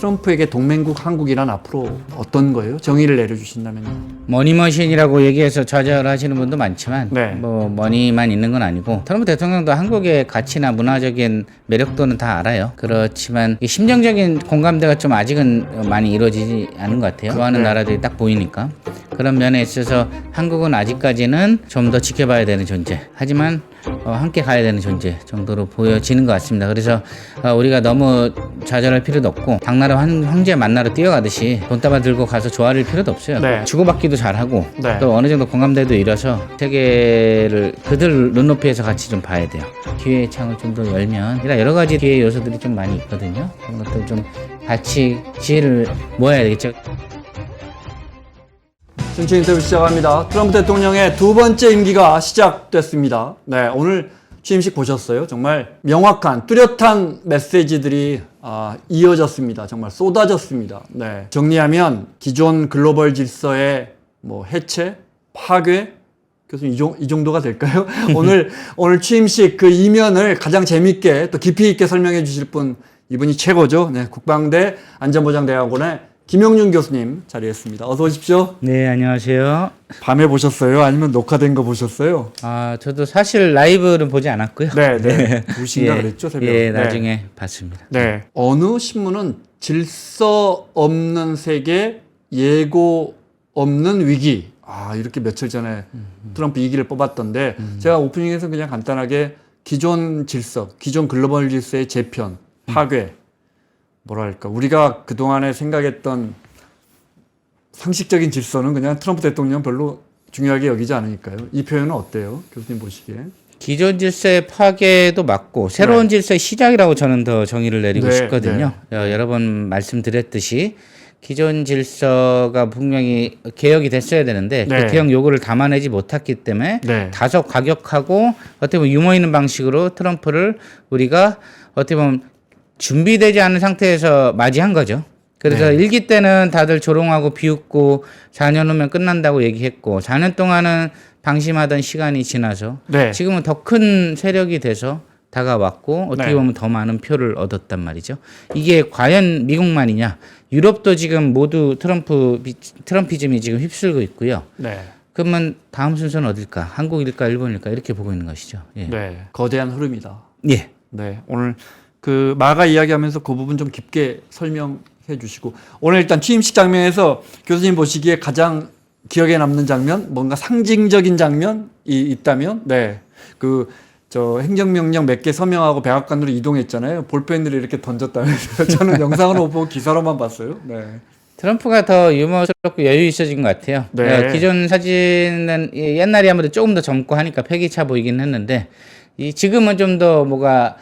트럼프에게 동맹국 한국이란 앞으로 어떤 거예요? 정의를 내려주신다면요. 머니머신이라고 얘기해서 좌절하시는 분도 많지만 네. 뭐 머니만 있는 건 아니고 트럼프 대통령도 한국의 가치나 문화적인 매력도는 다 알아요. 그렇지만 이 심정적인 공감대가 좀 아직은 많이 이루어지지 않은 것 같아요. 좋아하는 네. 나라들이 딱 보이니까. 그런 면에 있어서 한국은 아직까지는 좀 더 지켜봐야 되는 존재. 하지만 함께 가야 되는 존재 정도로 보여지는 것 같습니다. 그래서 우리가 너무 좌절할 필요도 없고 당나라 황제 만나러 뛰어가듯이 돈다발 들고 가서 조아릴 필요도 없어요. 네. 주고받기도 잘하고 네. 또 어느 정도 공감대도 이뤄서 세계를 그들 눈높이에서 같이 좀 봐야 돼요. 기회의 창을 좀 더 열면 여러 가지 기회 요소들이 좀 많이 있거든요. 그런 것들 좀 같이 지혜를 모아야 되겠죠. 정치 인터뷰 시작합니다. 트럼프 대통령의 두 번째 임기가 시작됐습니다. 네, 오늘 취임식 보셨어요? 정말 명확한 뚜렷한 메시지들이 이어졌습니다. 정말 쏟아졌습니다. 네, 정리하면 기존 글로벌 질서의 뭐 해체, 파괴, 교수님 이 정도가 될까요? 오늘 취임식 그 이면을 가장 재밌게 또 깊이 있게 설명해 주실 분 이분이 최고죠. 네, 국방대 안전보장대학원의 김영준 교수님 자리했습니다. 어서 오십시오. 네, 안녕하세요. 밤에 보셨어요? 아니면 녹화된 거 보셨어요? 저도 사실 라이브는 보지 않았고요. 네. 2시인가 그랬죠, 새벽. 예, 나중에 봤습니다. 네. 어느 신문은 질서 없는 세계, 예고 없는 위기. 이렇게 며칠 전에 트럼프 2기를 뽑았던데 제가 오프닝에서 그냥 간단하게 기존 질서, 기존 글로벌 질서의 재편, 파괴, 뭐랄까 우리가 그동안에 생각했던 상식적인 질서는 그냥 트럼프 대통령 별로 중요하게 여기지 않으니까요. 이 표현은 어때요? 교수님 보시기에. 기존 질서의 파괴도 맞고 새로운 질서의 시작이라고 저는 더 정의를 내리고 네, 싶거든요. 여러 번 말씀드렸듯이 기존 질서가 분명히 개혁이 됐어야 되는데 네. 그 개혁 요구를 담아내지 못했기 때문에 네. 다소 과격하고 어떻게 보면 유머 있는 방식으로 트럼프를 우리가 어떻게 보면 준비되지 않은 상태에서 맞이한 거죠. 그래서 네. 1기 때는 다들 조롱하고 비웃고 4년 후면 끝난다고 얘기했고 4년 동안은 방심하던 시간이 지나서 네. 지금은 더 큰 세력이 돼서 다가왔고 어떻게 네. 보면 더 많은 표를 얻었단 말이죠. 이게 과연 미국만이냐? 유럽도 지금 모두 트럼피즘이 지금 휩쓸고 있고요. 네. 그러면 다음 순서는 어딜까? 한국일까, 일본일까? 이렇게 보고 있는 것이죠. 예. 네. 거대한 흐름이다. 예. 네. 오늘 그 마가 이야기하면서 그 부분 좀 깊게 설명해 주시고 오늘 일단 취임식 장면에서 교수님 보시기에 가장 기억에 남는 장면, 뭔가 상징적인 장면이 있다면, 네. 저 행정명령 몇 개 서명하고 백악관으로 이동했잖아요. 볼펜들을 이렇게 던졌다면서요. 저는 영상으로 보고 기사로만 봤어요. 네. 트럼프가 더 유머스럽고 여유 있어진 것 같아요. 네. 기존 사진은 옛날에 아무래도 조금 더 젊고 하니까 패기차 보이긴 했는데 지금은 좀 더 뭐가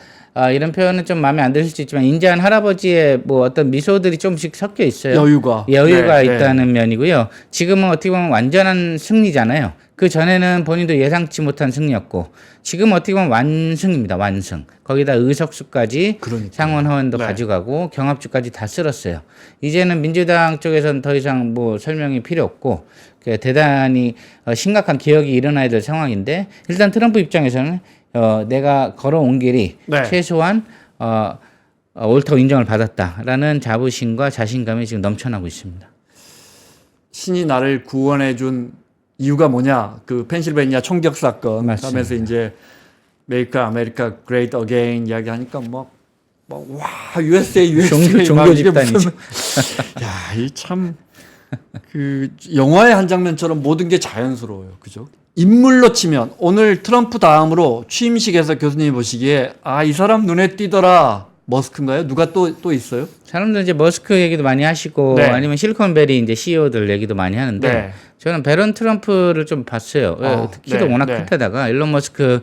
이런 표현은 좀 마음에 안 드실 수 있지만 인자한 할아버지의 뭐 어떤 미소들이 좀씩 섞여 있어요. 여유가 네, 네. 있다는 면이고요. 지금은 어떻게 보면 완전한 승리잖아요. 그 전에는 본인도 예상치 못한 승리였고 지금 어떻게 보면 완승입니다. 완승. 거기다 의석수까지 그러니까요. 상원 하원도 네. 가져가고 경합주까지 다 쓸었어요. 이제는 민주당 쪽에서는 더 이상 뭐 설명이 필요 없고 대단히 심각한 개혁이 일어나야 될 상황인데 일단 트럼프 입장에서는 내가 걸어온 길이 네. 최소한 옳다고 인정을 받았다라는 자부심과 자신감이 지금 넘쳐나고 있습니다. 신이 나를 구원해 준 이유가 뭐냐? 그 펜실베니아 총격 사건 맞습니다. 하면서 이제 Make America Great Again 이야기하니까 와 USA 종교 막 이게 집단이죠. 야, 이 참 그 영화의 한 장면처럼 모든 게 자연스러워요. 그죠? 인물로 치면 오늘 트럼프 다음으로 취임식에서 교수님이 보시기에 이 사람 눈에 띄더라. 머스크인가요? 누가 또 있어요? 사람들 이제 머스크 얘기도 많이 하시고 네. 아니면 실리콘밸리 이제 CEO들 얘기도 많이 하는데 네. 저는 베런 트럼프를 좀 봤어요. 키도 네, 워낙 네. 클테다가 일론 머스크를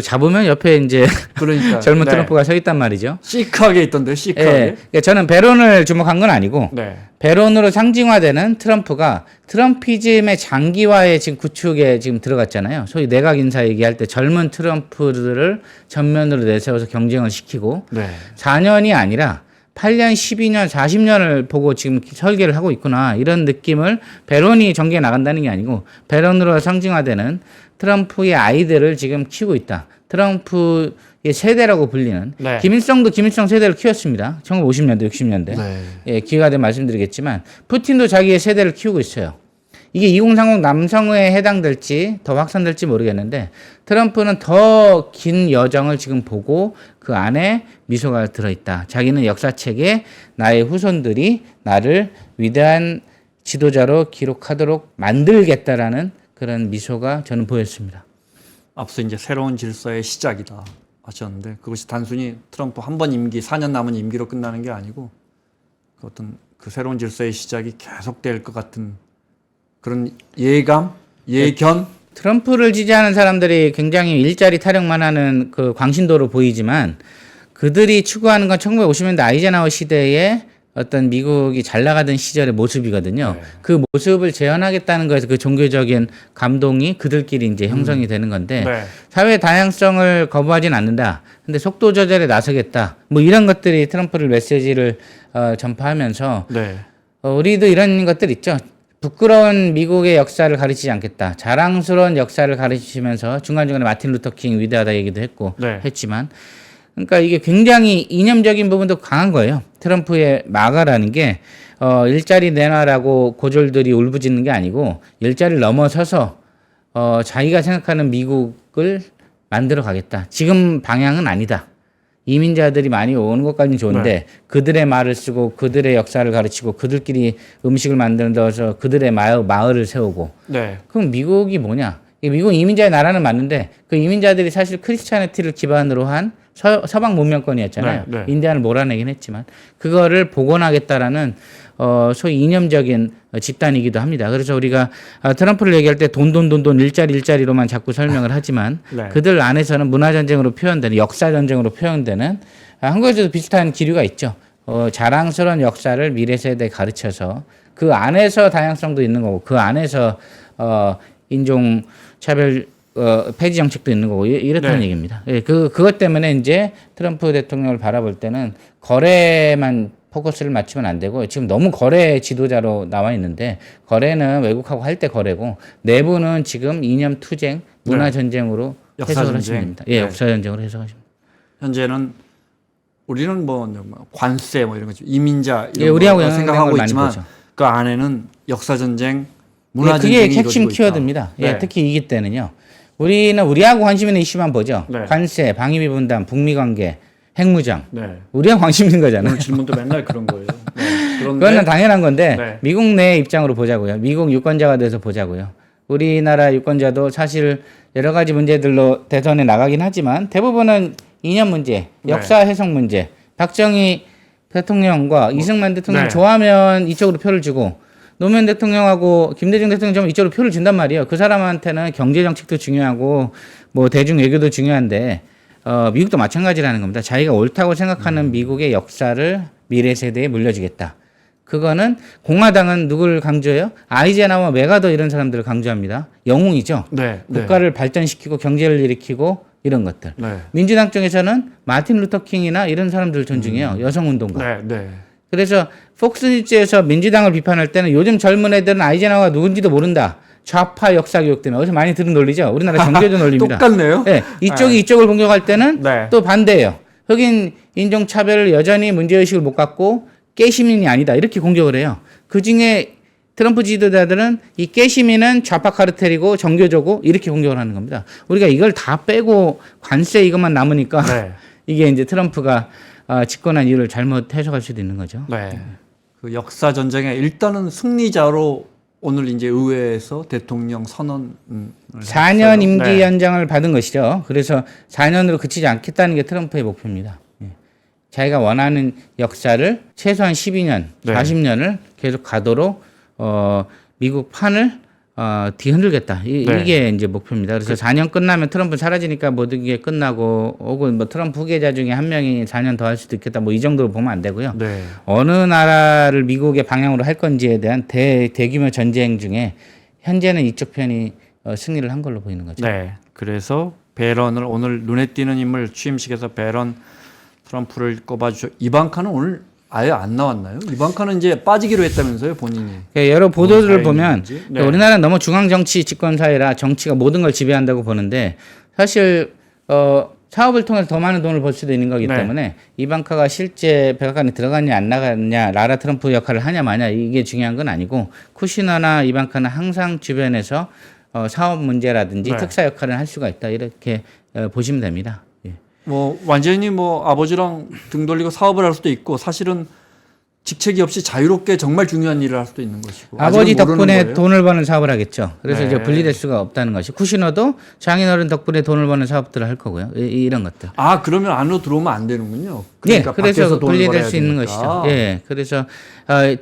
잡으면 옆에 이제 그러니까 젊은 네. 트럼프가 서 있단 말이죠. 시크하게 있던데 시크하게. 예, 그러니까 저는 베론을 주목한 건 아니고 네. 베론으로 상징화되는 트럼프가 트럼피즘의 장기화에 지금 구축에 지금 들어갔잖아요. 소위 내각 인사 얘기할 때 젊은 트럼프들을 전면으로 내세워서 경쟁을 시키고 네. 4년이 아니라 8년, 12년, 40년을 보고 지금 설계를 하고 있구나. 이런 느낌을 베론이 전개해 나간다는 게 아니고 베론으로 상징화되는 트럼프의 아이들을 지금 키우고 있다. 트럼프 세대라고 불리는 네. 김일성도 김일성 세대를 키웠습니다. 1950년대, 60년대. 네. 예, 기회가 되면 말씀드리겠지만 푸틴도 자기의 세대를 키우고 있어요. 이게 2030 남성에 해당될지 더 확산될지 모르겠는데 트럼프는 더 긴 여정을 지금 보고 그 안에 미소가 들어있다. 자기는 역사책에 나의 후손들이 나를 위대한 지도자로 기록하도록 만들겠다라는 그런 미소가 저는 보였습니다. 앞서 이제 새로운 질서의 시작이다 하셨는데 그것이 단순히 트럼프 한 번 임기 4년 남은 임기로 끝나는 게 아니고 그 어떤 그 새로운 질서의 시작이 계속될 것 같은 그런 예감, 예견. 트럼프를 지지하는 사람들이 굉장히 일자리 타령만 하는 그 광신도로 보이지만 그들이 추구하는 건 1950년대 아이젠하워 시대에 어떤 미국이 잘 나가던 시절의 모습이거든요. 네. 그 모습을 재현하겠다는 거에서 그 종교적인 감동이 그들끼리 이제 형성이 되는 건데 네. 사회 다양성을 거부하진 않는다. 근데 속도 조절에 나서겠다. 뭐 이런 것들이 트럼프를 메시지를 전파하면서 네. 우리도 이런 것들 있죠. 부끄러운 미국의 역사를 가르치지 않겠다. 자랑스러운 역사를 가르치면서 중간중간에 마틴 루터 킹 위대하다 얘기도 했고 네. 했지만 그러니까 이게 굉장히 이념적인 부분도 강한 거예요. 트럼프의 마가라는 게 일자리 내놔라고 고졸들이 울부짖는 게 아니고 일자리를 넘어서서 자기가 생각하는 미국을 만들어 가겠다. 지금 방향은 아니다. 이민자들이 많이 오는 것까지는 좋은데 네. 그들의 말을 쓰고 그들의 역사를 가르치고 그들끼리 음식을 만들어서 그들의 마을을 세우고 네. 그럼 미국이 뭐냐? 미국은 이민자의 나라는 맞는데 그 이민자들이 사실 크리스찬리티를 기반으로 한 서방 문명권이었잖아요. 네, 네. 인디안을 몰아내긴 했지만 그거를 복원하겠다라는 소위 이념적인 집단이기도 합니다. 그래서 우리가 트럼프를 얘기할 때 돈 일자리로만 자꾸 설명을 하지만 네. 그들 안에서는 문화전쟁으로 표현되는 역사전쟁으로 표현되는 한국에서도 비슷한 기류가 있죠. 자랑스러운 역사를 미래 세대에 가르쳐서 그 안에서 다양성도 있는 거고 그 안에서 인종 차별 폐지 정책도 있는 거고 이렇다는 네. 얘기입니다. 예, 그것 때문에 이제 트럼프 대통령을 바라볼 때는 거래만 포커스를 맞추면 안 되고 지금 너무 거래 지도자로 나와 있는데 거래는 외국하고 할 때 거래고 내부는 지금 이념 투쟁, 문화 전쟁으로 해석을 하시면 됩니다. 예, 네. 역사 전쟁으로 해석하시면 됩니다. 현재는 우리는 뭐 관세 뭐 이런 거 이민자 이런 예, 우리하고 거 영향을 생각하고 많이 있지만 보죠. 그 안에는 역사 전쟁, 예, 문화 그게 전쟁이 핵심 이루어지고 있다. 키워드입니다. 예, 네. 특히 이기 때는요. 우리는 우리하고 관심 있는 이슈만 보죠. 네. 관세, 방위비 분담, 북미 관계, 핵무장. 네. 우리가 관심 있는 거잖아요. 오늘 질문도 맨날 그런 거예요. 네. 그런데 그거는 당연한 건데 네. 미국 내 입장으로 보자고요. 미국 유권자가 돼서 보자고요. 우리나라 유권자도 사실 여러 가지 문제들로 대선에 나가긴 하지만 대부분은 이념 문제, 역사 해석 문제, 박정희 대통령과 이승만 대통령 네. 좋아하면 이쪽으로 표를 주고 노무현 대통령하고 김대중 대통령 좀 이쪽으로 표를 준단 말이에요. 그 사람한테는 경제 정책도 중요하고 뭐 대중 외교도 중요한데 미국도 마찬가지라는 겁니다. 자기가 옳다고 생각하는 미국의 역사를 미래 세대에 물려주겠다. 그거는 공화당은 누구를 강조해요? 아이젠하워, 메가더 이런 사람들을 강조합니다. 영웅이죠. 네. 국가를 발전시키고 경제를 일으키고 이런 것들. 네. 민주당 쪽에서는 마틴 루터 킹이나 이런 사람들을 존중해요. 여성운동가. 네. 네. 그래서 폭스뉴스에서 민주당을 비판할 때는 요즘 젊은 애들은 아이젠하워가 누군지도 모른다. 좌파 역사 교육 때문에 어디서 많이 들은 논리죠. 우리나라 정교조 논리입니다. 똑같네요. 네, 이쪽이 이쪽을 공격할 때는 네. 또 반대예요. 흑인 인종 차별을 여전히 문제의식을 못 갖고 깨시민이 아니다. 이렇게 공격을 해요. 그중에 트럼프 지도자들은 이 깨시민은 좌파 카르텔이고 정교조고 이렇게 공격을 하는 겁니다. 우리가 이걸 다 빼고 관세 이것만 남으니까 네. 이게 이제 트럼프가 집권한 이유를 잘못 해석할 수도 있는 거죠. 네. 그 역사 전쟁에 일단은 승리자로 오늘 이제 의회에서 대통령 선언을 4년 임기 네. 연장을 받은 것이죠. 그래서 4년으로 그치지 않겠다는 게 트럼프의 목표입니다. 예. 자기가 원하는 역사를 최소한 12년, 네. 40년을 계속 가도록 미국 판을 뒤흔들겠다. 네. 이게 이제 목표입니다. 그래서 4년 끝나면 트럼프 사라지니까 모든 게 끝나고 혹은 뭐 트럼프 후계자 중에 한 명이 4년 더 할 수도 있겠다. 뭐 이 정도로 보면 안 되고요. 네. 어느 나라를 미국의 방향으로 할 건지에 대한 대규모 전쟁 중에 현재는 이쪽 편이 승리를 한 걸로 보이는 거죠. 네. 그래서 배런을 오늘 눈에 띄는 인물 취임식에서 배런 트럼프를 꼽아주죠. 이방카는 오늘 아예 안 나왔나요? 이방카는 이제 빠지기로 했다면서요, 본인이. 여러 보도들을 보면 네. 사업을 통해서 더 많은 돈을 벌 수도 있는 거기 네. 때문에 이방카가 실제 백악관에 들어갔냐 안 나갔냐, 라라 트럼프 역할을 하냐 마냐 이게 중요한 건 아니고 쿠시너나 이방카는 항상 주변에서 사업 문제라든지 네. 특사 역할을 할 수가 있다 이렇게 보시면 됩니다. 예. 뭐 완전히 뭐 아버지랑 등 돌리고 사업을 할 수도 있고 사실은 직책이 없이 자유롭게 정말 중요한 일을 할 수도 있는 것이고. 아버지 아직은 모르는 덕분에 거예요. 돈을 버는 사업을 하겠죠. 그래서 네. 이제 분리될 수가 없다는 것이 쿠시너도 장인어른 덕분에 돈을 버는 사업들을 할 거고요. 이런 것들. 아 그러면 안으로 들어오면 안 되는군요. 예, 그러니까 그래서 밖에서 돈을 분리될 벌어야 수 있는 되니까. 것이죠. 예, 그래서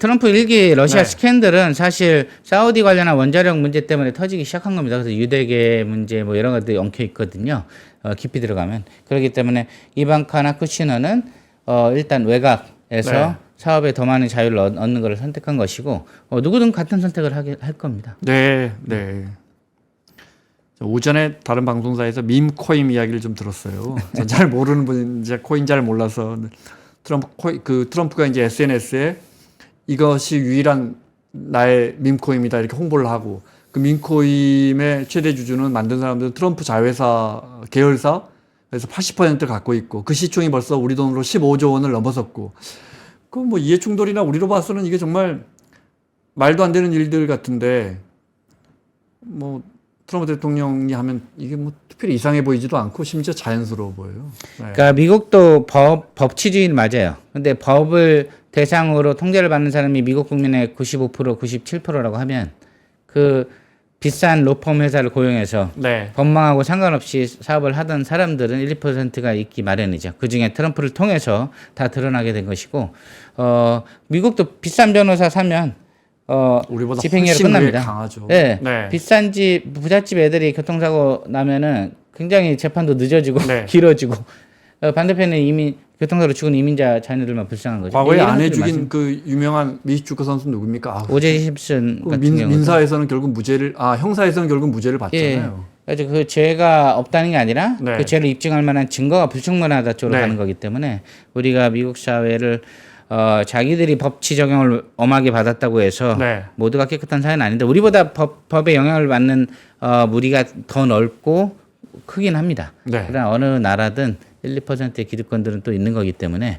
트럼프 일기 러시아 네. 스캔들은 사실 사우디 관련한 원자력 문제 때문에 터지기 시작한 겁니다. 그래서 유대계 문제 뭐 여러 가지 엉켜 있거든요. 깊이 들어가면 그렇기 때문에 이방카나 쿠시너는 일단 외곽에서 네. 사업에 더 많은 자유를 얻는 것을 선택한 것이고 누구든 같은 선택을 할 겁니다. 네, 네. 오전에 다른 방송사에서 밈 코인 이야기를 좀 들었어요. 전 잘 모르는 분 이제 코인 잘 몰라서 트럼프가 이제 SNS에 이것이 유일한 나의 밈 코인이다 이렇게 홍보를 하고 그 밈 코인의 최대 주주는 만든 사람들은 트럼프 자회사 계열사 그래서 80%를 갖고 있고 그 시총이 벌써 우리 돈으로 15조 원을 넘어섰고 그 뭐 이해 충돌이나 우리로 봐서는 이게 정말 말도 안 되는 일들 같은데 뭐 트럼프 대통령이 하면 이게 뭐 특별히 이상해 보이지도 않고 심지어 자연스러워 보여요. 네. 그러니까 미국도 법치주의는 맞아요. 근데 법을 대상으로 통제를 받는 사람이 미국 국민의 95%, 97%라고 하면 그 비싼 로펌 회사를 고용해서 네. 법망하고 상관없이 사업을 하던 사람들은 1, 2%가 있기 마련이죠. 그중에 트럼프를 통해서 다 드러나게 된 것이고 미국도 비싼 변호사 사면 우리보다 집행유예 훨씬 끝납니다. 강하죠. 네. 네. 비싼 집 부잣집 애들이 교통사고 나면은 굉장히 재판도 늦어지고 네. 길어지고 반대편에 이미 교통사고로 죽은 이민자 자녀들만 불쌍한 거죠. 과거에 이런 아내 것들이 죽인 그 유명한 미식 축구 선수 누굽니까? 아, 오제 심슨 그 같은 경우 민사에서는 결국 무죄를 형사에서는 결국 무죄를 받잖아요. 그래서 그 죄가 없다는 게 아니라 네. 그 죄를 입증할 만한 증거가 불충분하다 쪽으로 네. 가는 거기 때문에 우리가 미국 사회를 자기들이 법치 적용을 엄하게 받았다고 해서 네. 모두가 깨끗한 사회는 아닌데 우리보다 법에 영향을 받는 무리가 더 넓고 크긴 합니다. 네. 그러나 어느 나라든 1, 2%의 기득권들은 또 있는 거기 때문에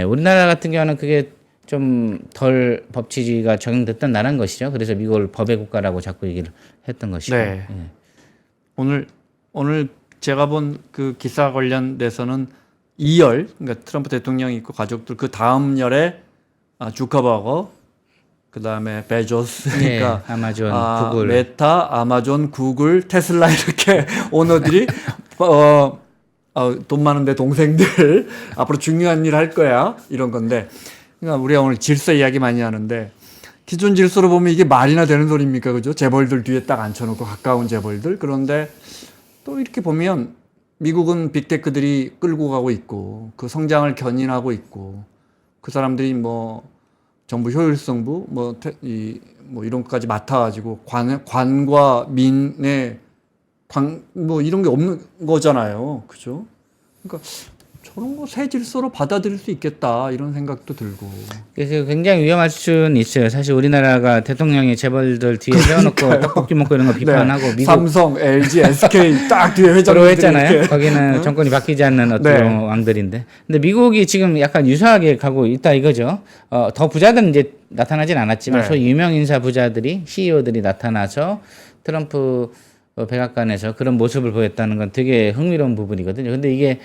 우리나라 같은 경우는 그게 좀 덜 법치주의가 적용됐던 나라인 것이죠. 그래서 미국을 법의 국가라고 자꾸 얘기를 했던 것이고. 네. 오늘 제가 본 그 기사 관련돼서는 2열 그러니까 트럼프 대통령이 있고 가족들 그 다음 열에 주커버거 그다음에 베조스 그러니까 아마존, 구글. 메타, 아마존, 구글, 테슬라 이렇게 오너들이 돈 많은데 동생들 앞으로 중요한 일 할 거야 이런 건데 그러니까 우리가 오늘 질서 이야기 많이 하는데 기존 질서로 보면 이게 말이나 되는 소리입니까 그죠? 재벌들 뒤에 딱 앉혀놓고 가까운 재벌들 그런데 또 이렇게 보면 미국은 빅테크들이 끌고 가고 있고 그 성장을 견인하고 있고 그 사람들이 뭐 정부 효율성부 뭐 이런 것까지 맡아가지고 관과 민의 뭐 이런 게 없는 거잖아요, 그죠? 그러니까 저런 거 새 질서로 받아들일 수 있겠다 이런 생각도 들고. 그래서 굉장히 위험할 수는 있어요. 사실 우리나라가 대통령이 재벌들 뒤에 세워놓고 떡볶이 먹고 이런 거 비판하고 네. 미국 삼성, LG, SK 딱 뒤에 회장들이 했잖아요. 이렇게. 거기는 정권이 바뀌지 않는 어떤 네. 왕들인데. 근데 미국이 지금 약간 유사하게 가고 있다 이거죠. 더 부자들은 이제 나타나진 않았지만 네. 소위 유명 인사 부자들이 CEO들이 나타나서 트럼프 백악관에서 그런 모습을 보였다는 건 되게 흥미로운 부분이거든요. 근데 이게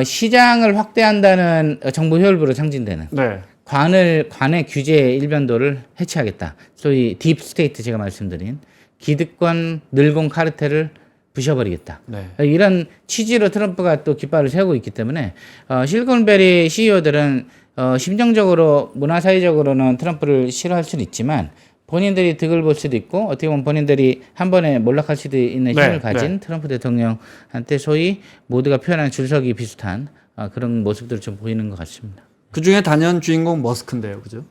시장을 확대한다는 정부 효율부로 상징되는 네. 관의 규제의 일변도를 해체하겠다. 소위 딥 스테이트 제가 말씀드린 기득권 늘공 카르텔을 부셔버리겠다. 네. 이런 취지로 트럼프가 또 깃발을 세우고 있기 때문에 실리콘밸리 CEO들은 심정적으로 문화사회적으로는 트럼프를 싫어할 수는 있지만 본인들이 득을 볼 수도 있고 어떻게 보면 본인들이 한 번에 몰락할 수도 있는 힘을 가진 트럼프 대통령한테 소위 모두가 표현하는 줄서기 비슷한 그런 모습들을 좀 보이는 것 같습니다. 그중에 단연 주인공 머스크인데요, 그죠?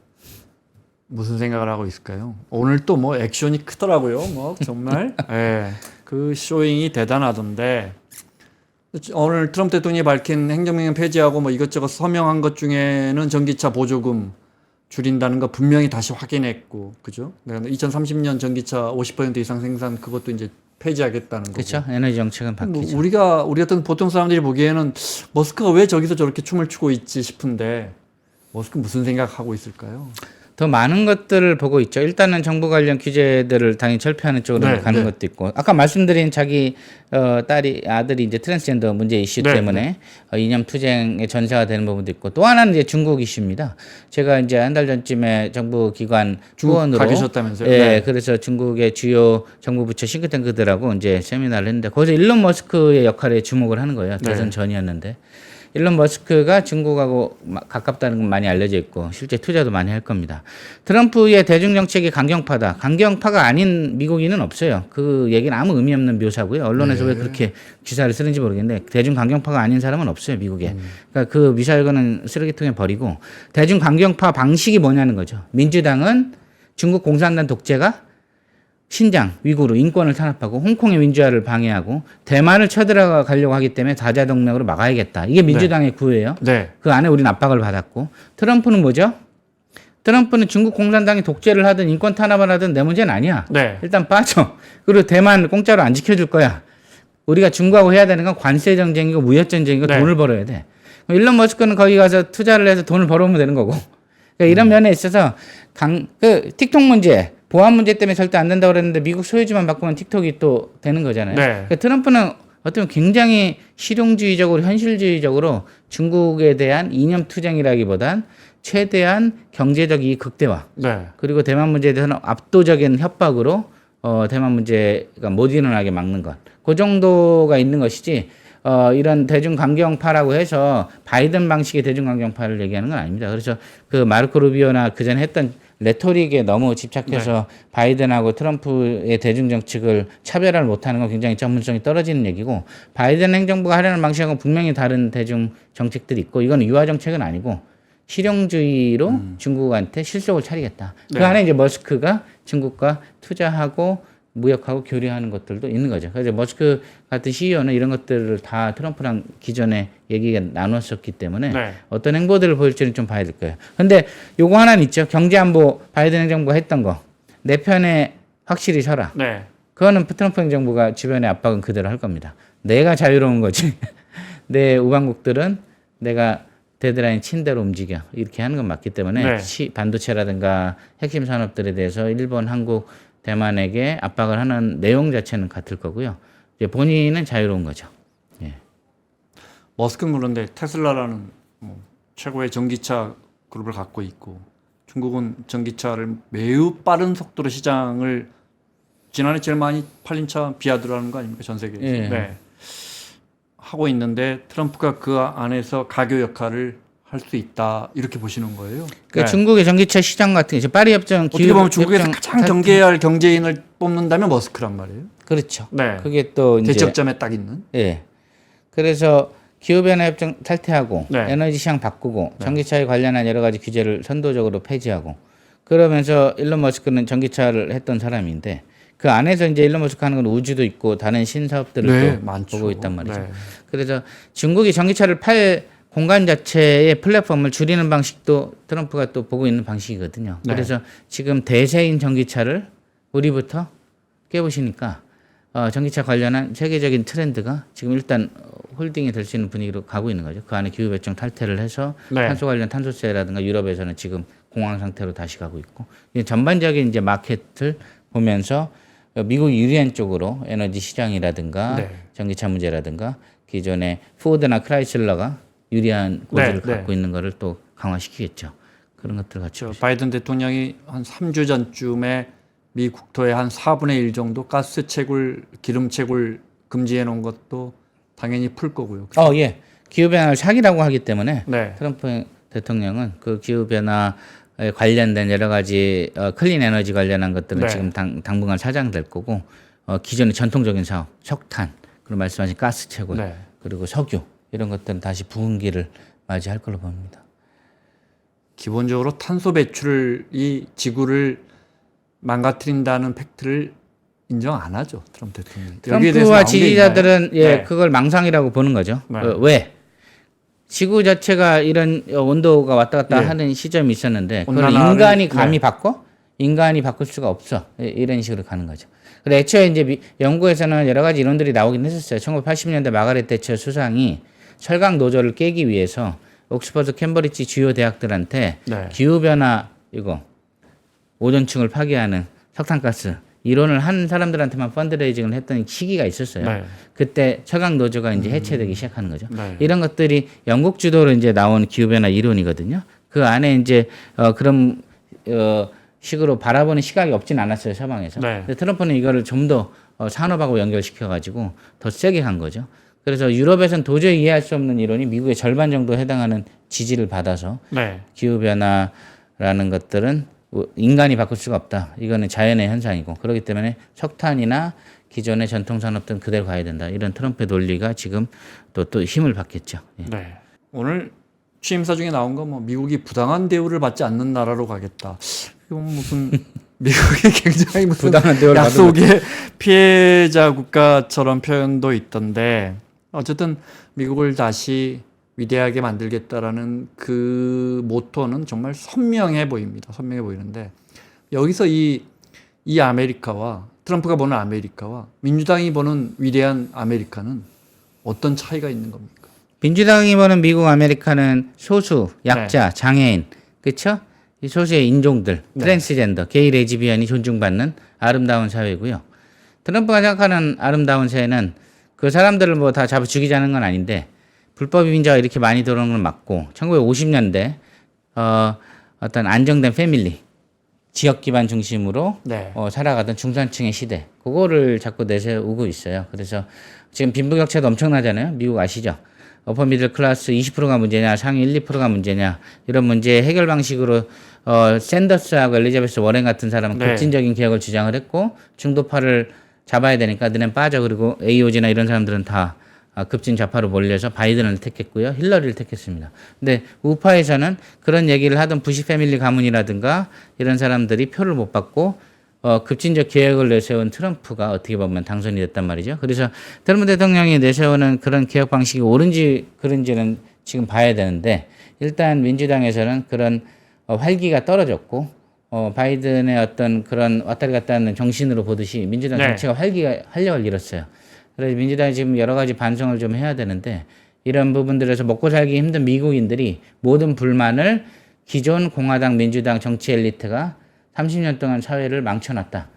무슨 생각을 하고 있을까요? 오늘 또 뭐 액션이 크더라고요, 뭐 정말. 예, 그 쇼잉이 대단하던데 오늘 트럼프 대통령이 밝힌 행정명령 폐지하고 뭐 이것저것 서명한 것 중에는 전기차 보조금 줄인다는 거 분명히 다시 확인했고, 그죠? 2030년 전기차 50% 이상 생산 그것도 이제 폐지하겠다는 거고. 그렇죠. 에너지 정책은 바뀌죠. 우리 같은 보통 사람들이 보기에는 머스크가 왜 저기서 저렇게 춤을 추고 있지 싶은데 머스크 무슨 생각하고 있을까요? 더 많은 것들을 보고 있죠. 일단은 정부 관련 규제들을 당연히 철폐하는 쪽으로 네, 가는 네. 것도 있고, 아까 말씀드린 자기 아들이 이제 트랜스젠더 문제 이슈 네, 때문에 이념 투쟁의 전세가 되는 부분도 있고, 또 하나는 이제 중국 이슈입니다. 제가 이제 한 달 전쯤에 정부 기관 중국 후원으로 가 계셨다면서요? 예, 네. 그래서 중국의 주요 정부 부처 싱크탱크들하고 이제 세미나를 했는데 거기서 일론 머스크의 역할에 주목을 하는 거예요. 대선 네. 전이었는데. 일론 머스크가 중국하고 가깝다는 건 많이 알려져 있고 실제 투자도 많이 할 겁니다. 트럼프의 대중 정책이 강경파다. 강경파가 아닌 미국인은 없어요. 그 얘기는 아무 의미 없는 묘사고요. 언론에서 왜 그렇게 기사를 쓰는지 모르겠는데 대중 강경파가 아닌 사람은 없어요, 미국에. 그러니까 그 미사일과는 쓰레기통에 버리고 대중 강경파 방식이 뭐냐는 거죠. 민주당은 중국 공산당 독재가 신장, 위구르, 인권을 탄압하고 홍콩의 민주화를 방해하고 대만을 쳐들어가려고 하기 때문에 다자동맹으로 막아야겠다. 이게 민주당의 구호예요. 네. 그 안에 우리는 압박을 받았고 트럼프는 뭐죠? 트럼프는 중국 공산당이 독재를 하든 인권 탄압을 하든 내 문제는 아니야. 네. 일단 빠져. 그리고 대만 공짜로 안 지켜줄 거야. 우리가 중국하고 해야 되는 건 관세 전쟁이고 무역 전쟁이고 네. 돈을 벌어야 돼. 일론 머스크는 거기 가서 투자를 해서 돈을 벌어오면 되는 거고. 그러니까 이런 면에 있어서 틱톡 문제, 보안 문제 때문에 절대 안 된다고 그랬는데 미국 소유주만 바꾸면 틱톡이 또 되는 거잖아요. 네. 그러니까 트럼프는 어떻게 보면 굉장히 실용주의적으로 현실주의적으로 중국에 대한 이념 투쟁이라기보단 최대한 경제적 이익 극대화 네. 그리고 대만 문제에 대해서는 압도적인 협박으로 대만 문제가 못 일어나게 막는 것. 그 정도가 있는 것이지 이런 대중 강경파라고 해서 바이든 방식의 대중 강경파를 얘기하는 건 아닙니다. 그래서 그 마르코 루비오나 그전에 했던 레토릭에 너무 집착해서 네. 바이든하고 트럼프의 대중 정책을 차별화를 못하는 건 굉장히 전문성이 떨어지는 얘기고 바이든 행정부가 하려는 방식하고 분명히 다른 대중 정책들이 있고 이건 유화 정책은 아니고 실용주의로 중국한테 실속을 차리겠다. 네. 그 안에 이제 머스크가 중국과 투자하고 무역하고 교류하는 것들도 있는 거죠. 그래서 머스크 같은 CEO는 이런 것들을 다 트럼프랑 기존에 얘기가 나눴었기 때문에 네. 어떤 행보들을 보일지는 좀 봐야 될 거예요. 근데 요거 하나는 있죠. 경제안보 바이든 행정부가 했던 거. 내 편에 확실히 서라. 네. 그거는 트럼프 행정부가 주변의 압박은 그대로 할 겁니다. 내가 자유로운 거지. 내 우방국들은 내가 데드라인 친 대로 움직여. 이렇게 하는 건 맞기 때문에 네. 반도체라든가 핵심 산업들에 대해서 일본, 한국, 대만에게 압박을 하는 내용 자체는 같을 거고요. 이제 본인은 자유로운 거죠. 예. 머스크는 그런데 테슬라라는 최고의 전기차 그룹을 갖고 있고 중국은 전기차를 매우 빠른 속도로 시장을 지난해 제일 많이 팔린 차 비아드라는 거 아닙니까? 전 세계에서. 예. 네. 하고 있는데 트럼프가 그 안에서 가교 역할을 할 수 있다 이렇게 보시는 거예요. 그러니까 중국의 전기차 시장 같은 게 파리 협정 어떻게 보면 중국에서 가장 경계할 경제인을 뽑는다면 머스크란 말이에요. 그렇죠. 네. 그게 또 이제 대척점에 딱 있는. 예. 그래서 기후변화 협정 탈퇴하고 네. 에너지 시장 바꾸고 전기차에 관련한 여러 가지 규제를 선도적으로 폐지하고 그러면서 일론 머스크는 전기차를 했던 사람인데 그 안에서 이제 일론 머스크 하는 건 우주도 있고 다른 신사업들을 네, 또 많죠. 보고 있단 말이죠. 네. 그래서 중국이 전기차를 팔 공간 자체의 플랫폼을 줄이는 방식도 트럼프가 또 보고 있는 방식이거든요. 네. 그래서 지금 대세인 전기차를 우리부터 깨보시니까 전기차 관련한 세계적인 트렌드가 지금 일단 홀딩이 될 수 있는 분위기로 가고 있는 거죠. 그 안에 기후변경 탈퇴를 해서 네. 탄소 관련 탄소세라든가 유럽에서는 지금 공황 상태로 다시 가고 있고 전반적인 이제 마켓을 보면서 미국 유리한 쪽으로 에너지 시장이라든가 네. 전기차 문제라든가 기존의 포드나 크라이슬러가 유리한 고지를 네, 갖고 있는 거를 또 강화시키겠죠. 그런 것들 같이. 바이든 대통령이 한 3주 전쯤에 미 국토의 한 4분의 1 정도 가스 채굴, 기름 채굴 금지해 놓은 것도 당연히 풀 거고요. 예. 기후변화를 사기라고 하기 때문에 네. 트럼프 대통령은 그 기후변화에 관련된 여러 가지 클린 에너지 관련한 것들은 네. 지금 당분간 사장될 거고 기존의 전통적인 사업, 석탄, 그리고 말씀하신 가스 채굴, 네. 그리고 석유 이런 것들은 다시 부흥기를 맞이할 걸로 봅니다. 기본적으로 탄소 배출이 지구를 망가뜨린다는 팩트를 인정 안 하죠. 트럼프 대통령이. 여기에 대해서 트럼프와 나온 게 지지자들은 있나요? 네. 그걸 망상이라고 보는 거죠. 네. 왜? 지구 자체가 이런 온도가 왔다 갔다 예. 하는 시점이 있었는데 그걸 온난화를- 인간이 감히 네. 바꿔? 인간이 바꿀 수가 없어. 이런 식으로 가는 거죠. 그래 애초에 이제 연구에서는 여러 가지 이론들이 나오긴 했었어요. 1980년대 마가렛 대처 수상이 철강 노조를 깨기 위해서 옥스퍼드 캠브리지 주요 대학들한테 네. 기후 변화 이거 오존층을 파괴하는 석탄가스 이론을 한 사람들한테만 펀드레이징을 했던 시기가 있었어요. 네. 그때 철강 노조가 이제 해체되기 시작하는 거죠. 네. 이런 것들이 영국 주도로 이제 나온 기후 변화 이론이거든요. 그 안에 이제 그런 식으로 바라보는 시각이 없진 않았어요, 서방에서. 네. 근데 트럼프는 이거를 좀 더 산업하고 연결시켜 가지고 더 세게 간 거죠. 그래서 유럽에서는 도저히 이해할 수 없는 이론이 미국의 절반 정도 해당하는 지지를 받아서 네. 기후 변화라는 것들은 인간이 바꿀 수가 없다. 이거는 자연의 현상이고 그렇기 때문에 석탄이나 기존의 전통 산업들은 그대로 가야 된다. 이런 트럼프의 논리가 지금 또 힘을 받겠죠. 예. 네. 오늘 취임사 중에 나온 거 뭐 미국이 부당한 대우를 받지 않는 나라로 가겠다. 이건 무슨 미국이 굉장히 무슨 부당한 대우를 약속의 피해자 국가처럼 표현도 있던데 어쨌든 미국을 다시 위대하게 만들겠다라는 그 모토는 정말 선명해 보입니다. 선명해 보이는데 여기서 이 아메리카와 트럼프가 보는 아메리카와 민주당이 보는 위대한 아메리카는 어떤 차이가 있는 겁니까? 민주당이 보는 미국 아메리카는 소수, 약자, 장애인, 그렇죠? 이 소수의 인종들, 트랜스젠더, 게이, 레즈비언이 존중받는 아름다운 사회고요. 트럼프가 생각하는 아름다운 사회는 그 사람들을 뭐 다 잡아 죽이자는 건 아닌데 불법 이민자가 이렇게 많이 들어오는 걸 막고 1950년대 어떤 안정된 패밀리, 지역 기반 중심으로 네. 살아가던 중산층의 시대, 그거를 자꾸 내세우고 있어요. 그래서 지금 빈부격차도 엄청나잖아요. 미국 아시죠? 어퍼 미들 클래스 20%가 문제냐, 상위 1, 2%가 문제냐, 이런 문제 해결 방식으로 샌더스하고 엘리자베스 워렌 같은 사람은 네. 급진적인 개혁을 주장을 했고 중도파를 잡아야 되니까 너넨 빠져. 그리고 AOG나 이런 사람들은 다 급진 좌파로 몰려서 바이든을 택했고요. 힐러리를 택했습니다. 근데 우파에서는 그런 얘기를 하던 부시 패밀리 가문이라든가 이런 사람들이 표를 못 받고 급진적 개혁을 내세운 트럼프가 어떻게 보면 당선이 됐단 말이죠. 그래서 트럼프 대통령이 내세우는 그런 개혁 방식이 옳은지 그른지는 지금 봐야 되는데 일단 민주당에서는 그런 활기가 떨어졌고 바이든의 어떤 그런 왔다리 갔다 하는 정신으로 보듯이 민주당 네. 자체가 활력을 잃었어요. 그래서 민주당이 지금 여러 가지 반성을 좀 해야 되는데 이런 부분들에서 먹고 살기 힘든 미국인들이 모든 불만을 기존 공화당 민주당 정치 엘리트가 30년 동안 사회를 망쳐놨다.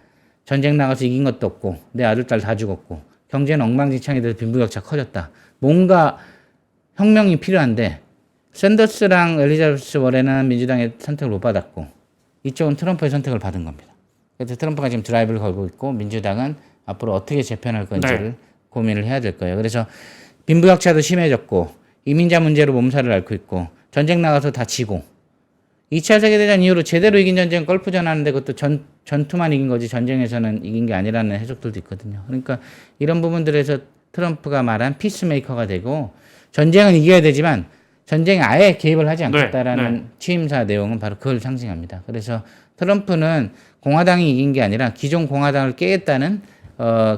전쟁 나가서 이긴 것도 없고 내 아들 딸 다 죽었고 경제는 엉망진창이 돼서 빈부격차 커졌다. 뭔가 혁명이 필요한데 샌더스랑 엘리자베스 워렌은 민주당의 선택을 못 받았고 이쪽은 트럼프의 선택을 받은 겁니다. 그래서 트럼프가 지금 드라이브를 걸고 있고 민주당은 앞으로 어떻게 재편할 건지를 고민을 해야 될 거예요. 그래서 빈부격차도 심해졌고 이민자 문제로 몸살을 앓고 있고 전쟁 나가서 다 지고 2차 세계대전 이후로 제대로 이긴 전쟁은 걸프전 하는데 그것도 전투만 이긴 거지 전쟁에서는 이긴 게 아니라는 해석들도 있거든요. 그러니까 이런 부분들에서 트럼프가 말한 피스메이커가 되고 전쟁은 이겨야 되지만 전쟁에 아예 개입을 하지 않겠다라는 취임사 내용은 바로 그걸 상징합니다. 그래서 트럼프는 공화당이 이긴 게 아니라 기존 공화당을 깨겠다는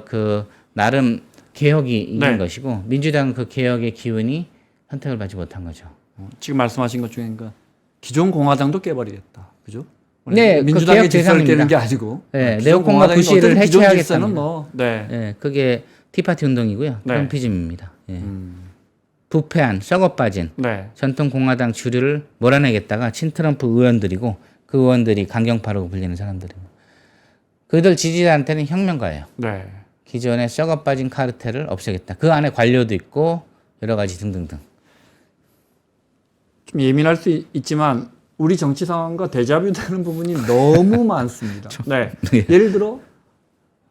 그 나름 개혁이 이긴 것이고 민주당은 그 개혁의 기운이 선택을 받지 못한 거죠. 지금 말씀하신 것 중에 그러니까 기존 공화당도 깨버리겠다. 그죠? 네, 민주당의 그 개혁 질서를 대상입니다. 깨는 게 아니고. 네, 기존 네오콘과 공화당이 부시를 어쨌든 기존 해체하겠다는 질서는 뭐. 네. 네, 그게 티파티 운동이고요. 네. 트럼피즘입니다. 예. 부패한 썩어 빠진 네. 전통 공화당 주류를 몰아내겠다가 친트럼프 의원들이고 그 의원들이 강경파라고 불리는 사람들입니다. 그들 지지자한테는 혁명가예요. 네. 기존의 썩어 빠진 카르텔을 없애겠다. 그 안에 관료도 있고 여러 가지 등등등. 좀 예민할 수 있지만 우리 정치 상황과 대자뷰 되는 부분이 너무 많습니다. 네. 예를 들어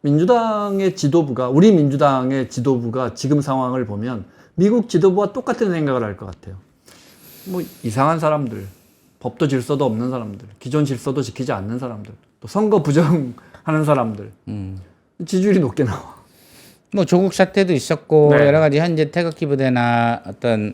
민주당의 지도부가 우리 민주당의 지도부가 지금 상황을 보면 미국 지도부와 똑같은 생각을 할 것 같아요. 뭐 이상한 사람들, 법도 질서도 없는 사람들, 기존 질서도 지키지 않는 사람들, 또 선거 부정하는 사람들, 지지율이 높게 나와. 뭐 조국 사태도 있었고 네. 여러 가지 현재 태극기 부대나 어떤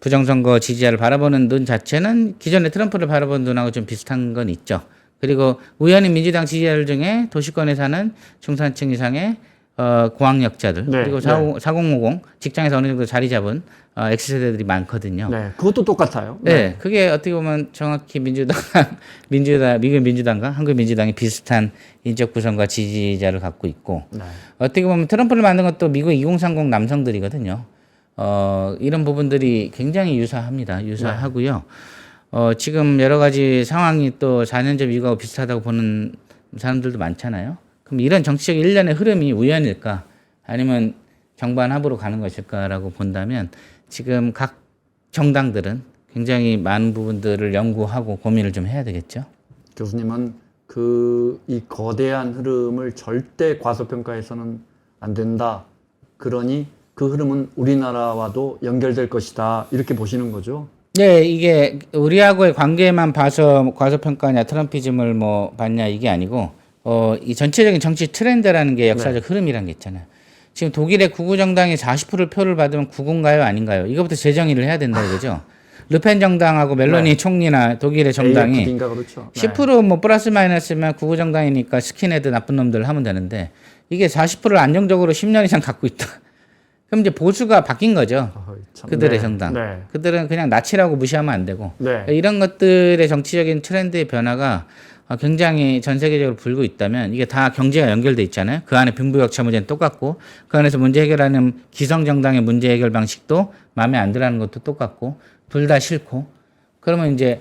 부정선거 지지자를 바라보는 눈 자체는 기존의 트럼프를 바라보는 눈하고 좀 비슷한 건 있죠. 그리고 우연히 민주당 지지자들 중에 도시권에 사는 중산층 이상의 고학력자들 네, 그리고 4050 직장에서 어느 정도 자리 잡은 X세대들이 많거든요. 네, 그것도 똑같아요. 네, 그게 어떻게 보면 정확히 미국 민주당과 한국 민주당이 비슷한 인적 구성과 지지자를 갖고 있고, 네. 어떻게 보면 트럼프를 만든 것도 미국 2030 남성들이거든요. 이런 부분들이 굉장히 유사하고요. 지금 여러 가지 상황이 또 4년 전 미국하고 비슷하다고 보는 사람들도 많잖아요. 그럼 이런 정치적 일련의 흐름이 우연일까? 아니면 정반합으로 가는 것일까라고 본다면 지금 각 정당들은 굉장히 많은 부분들을 연구하고 고민을 좀 해야 되겠죠. 교수님은 이 거대한 흐름을 절대 과소평가해서는 안 된다. 그러니 그 흐름은 우리나라와도 연결될 것이다. 이렇게 보시는 거죠. 네, 이게 우리하고의 관계만 봐서 과소평가냐 트럼피즘을 뭐 봤냐 이게 아니고 이 전체적인 정치 트렌드라는 게 역사적 흐름이라는 게 있잖아요. 지금 독일의 구구 정당이 40% 표를 받으면 구구인가요, 아닌가요? 이거부터 재정의를 해야 된다 이거죠. 르펜 정당하고 멜로니 총리나 독일의 정당이 AFD인가 그렇죠. 10%뭐 플러스 마이너스면 구구 정당이니까 스킨헤드 나쁜 놈들 하면 되는데 이게 40%를 안정적으로 10년 이상 갖고 있다. 그럼 이제 보수가 바뀐 거죠. 그들의 정당. 네. 그들은 그냥 나치라고 무시하면 안 되고 네. 이런 것들의 정치적인 트렌드의 변화가 굉장히 전 세계적으로 불고 있다면 이게 다 경제가 연결돼 있잖아요. 그 안에 빈부격차 문제는 똑같고 그 안에서 문제 해결하는 기성정당의 문제 해결 방식도 마음에 안 들어하는 것도 똑같고 둘 다 싫고 그러면 이제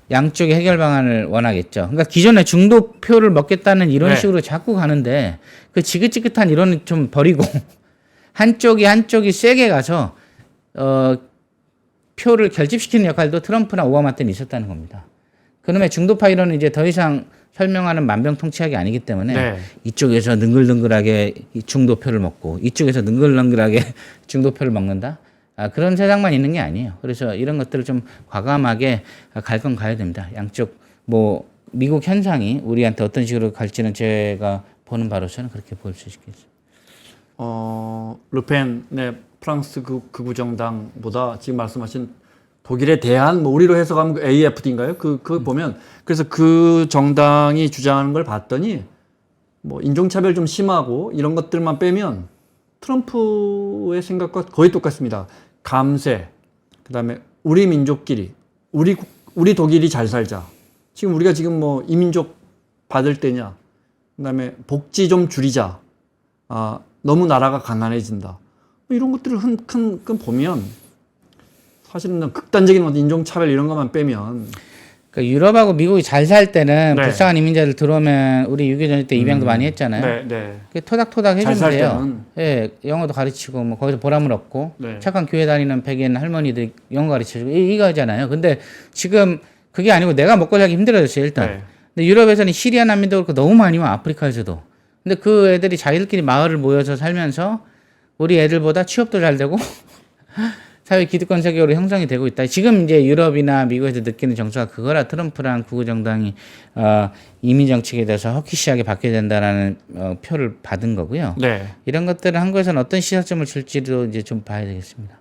양쪽의 해결 방안을 원하겠죠. 그러니까 기존에 중도표를 먹겠다는 이런 식으로 자꾸 가는데 그 지긋지긋한 이론은 좀 버리고 한쪽이 세게 가서 표를 결집시키는 역할도 트럼프나 오바마 때는 있었다는 겁니다. 그놈의 중도파 이론은 이제 더 이상 설명하는 만병통치약이 아니기 때문에 이쪽에서 능글능글하게 중도표를 먹고 이쪽에서 능글능글하게 중도표를 먹는다. 그런 세상만 있는 게 아니에요. 그래서 이런 것들을 좀 과감하게 갈 건 가야 됩니다. 양쪽 뭐 미국 현상이 우리한테 어떤 식으로 갈지는 제가 보는 바로서는 그렇게 볼 수 있겠습니다. 르펜의 프랑스 극우 정당보다 지금 말씀하신 독일에 대한 뭐 우리로 해석하면 AFD인가요? 그거 보면 그래서 그 정당이 주장하는 걸 봤더니 뭐 인종차별 좀 심하고 이런 것들만 빼면 트럼프의 생각과 거의 똑같습니다. 감세, 그다음에 우리 민족끼리 우리 독일이 잘 살자. 지금 우리가 지금 뭐 이민족 받을 때냐. 그다음에 복지 좀 줄이자. 너무 나라가 가난해진다. 뭐 이런 것들을 큰 보면 사실은 극단적인 인종차별 이런 것만 빼면 그러니까 유럽하고 미국이 잘 살 때는 불쌍한 이민자들 들어오면 우리 6.25 전쟁 때 입양도 많이 했잖아요. 토닥토닥 해주면 돼요. 예, 영어도 가르치고 뭐 거기서 보람을 얻고 착한 교회 다니는 백인 할머니들 영어 가르쳐주고 이거잖아요. 근데 지금 그게 아니고 내가 먹고 살기 힘들어졌어요 일단. 근데 유럽에서는 시리아 난민도 그렇고 너무 많이 와 아프리카에서도. 근데 그 애들이 자기들끼리 마을을 모여서 살면서 우리 애들보다 취업도 잘 되고 사회 기득권 세계로 형성이 되고 있다. 지금 이제 유럽이나 미국에서 느끼는 정서가 그거라. 트럼프랑 구구 정당이 이민 정책에 대해서 허키시하게 바뀌어야 된다라는 표를 받은 거고요. 이런 것들은 한국에서는 어떤 시사점을 줄지도 이제 좀 봐야 되겠습니다.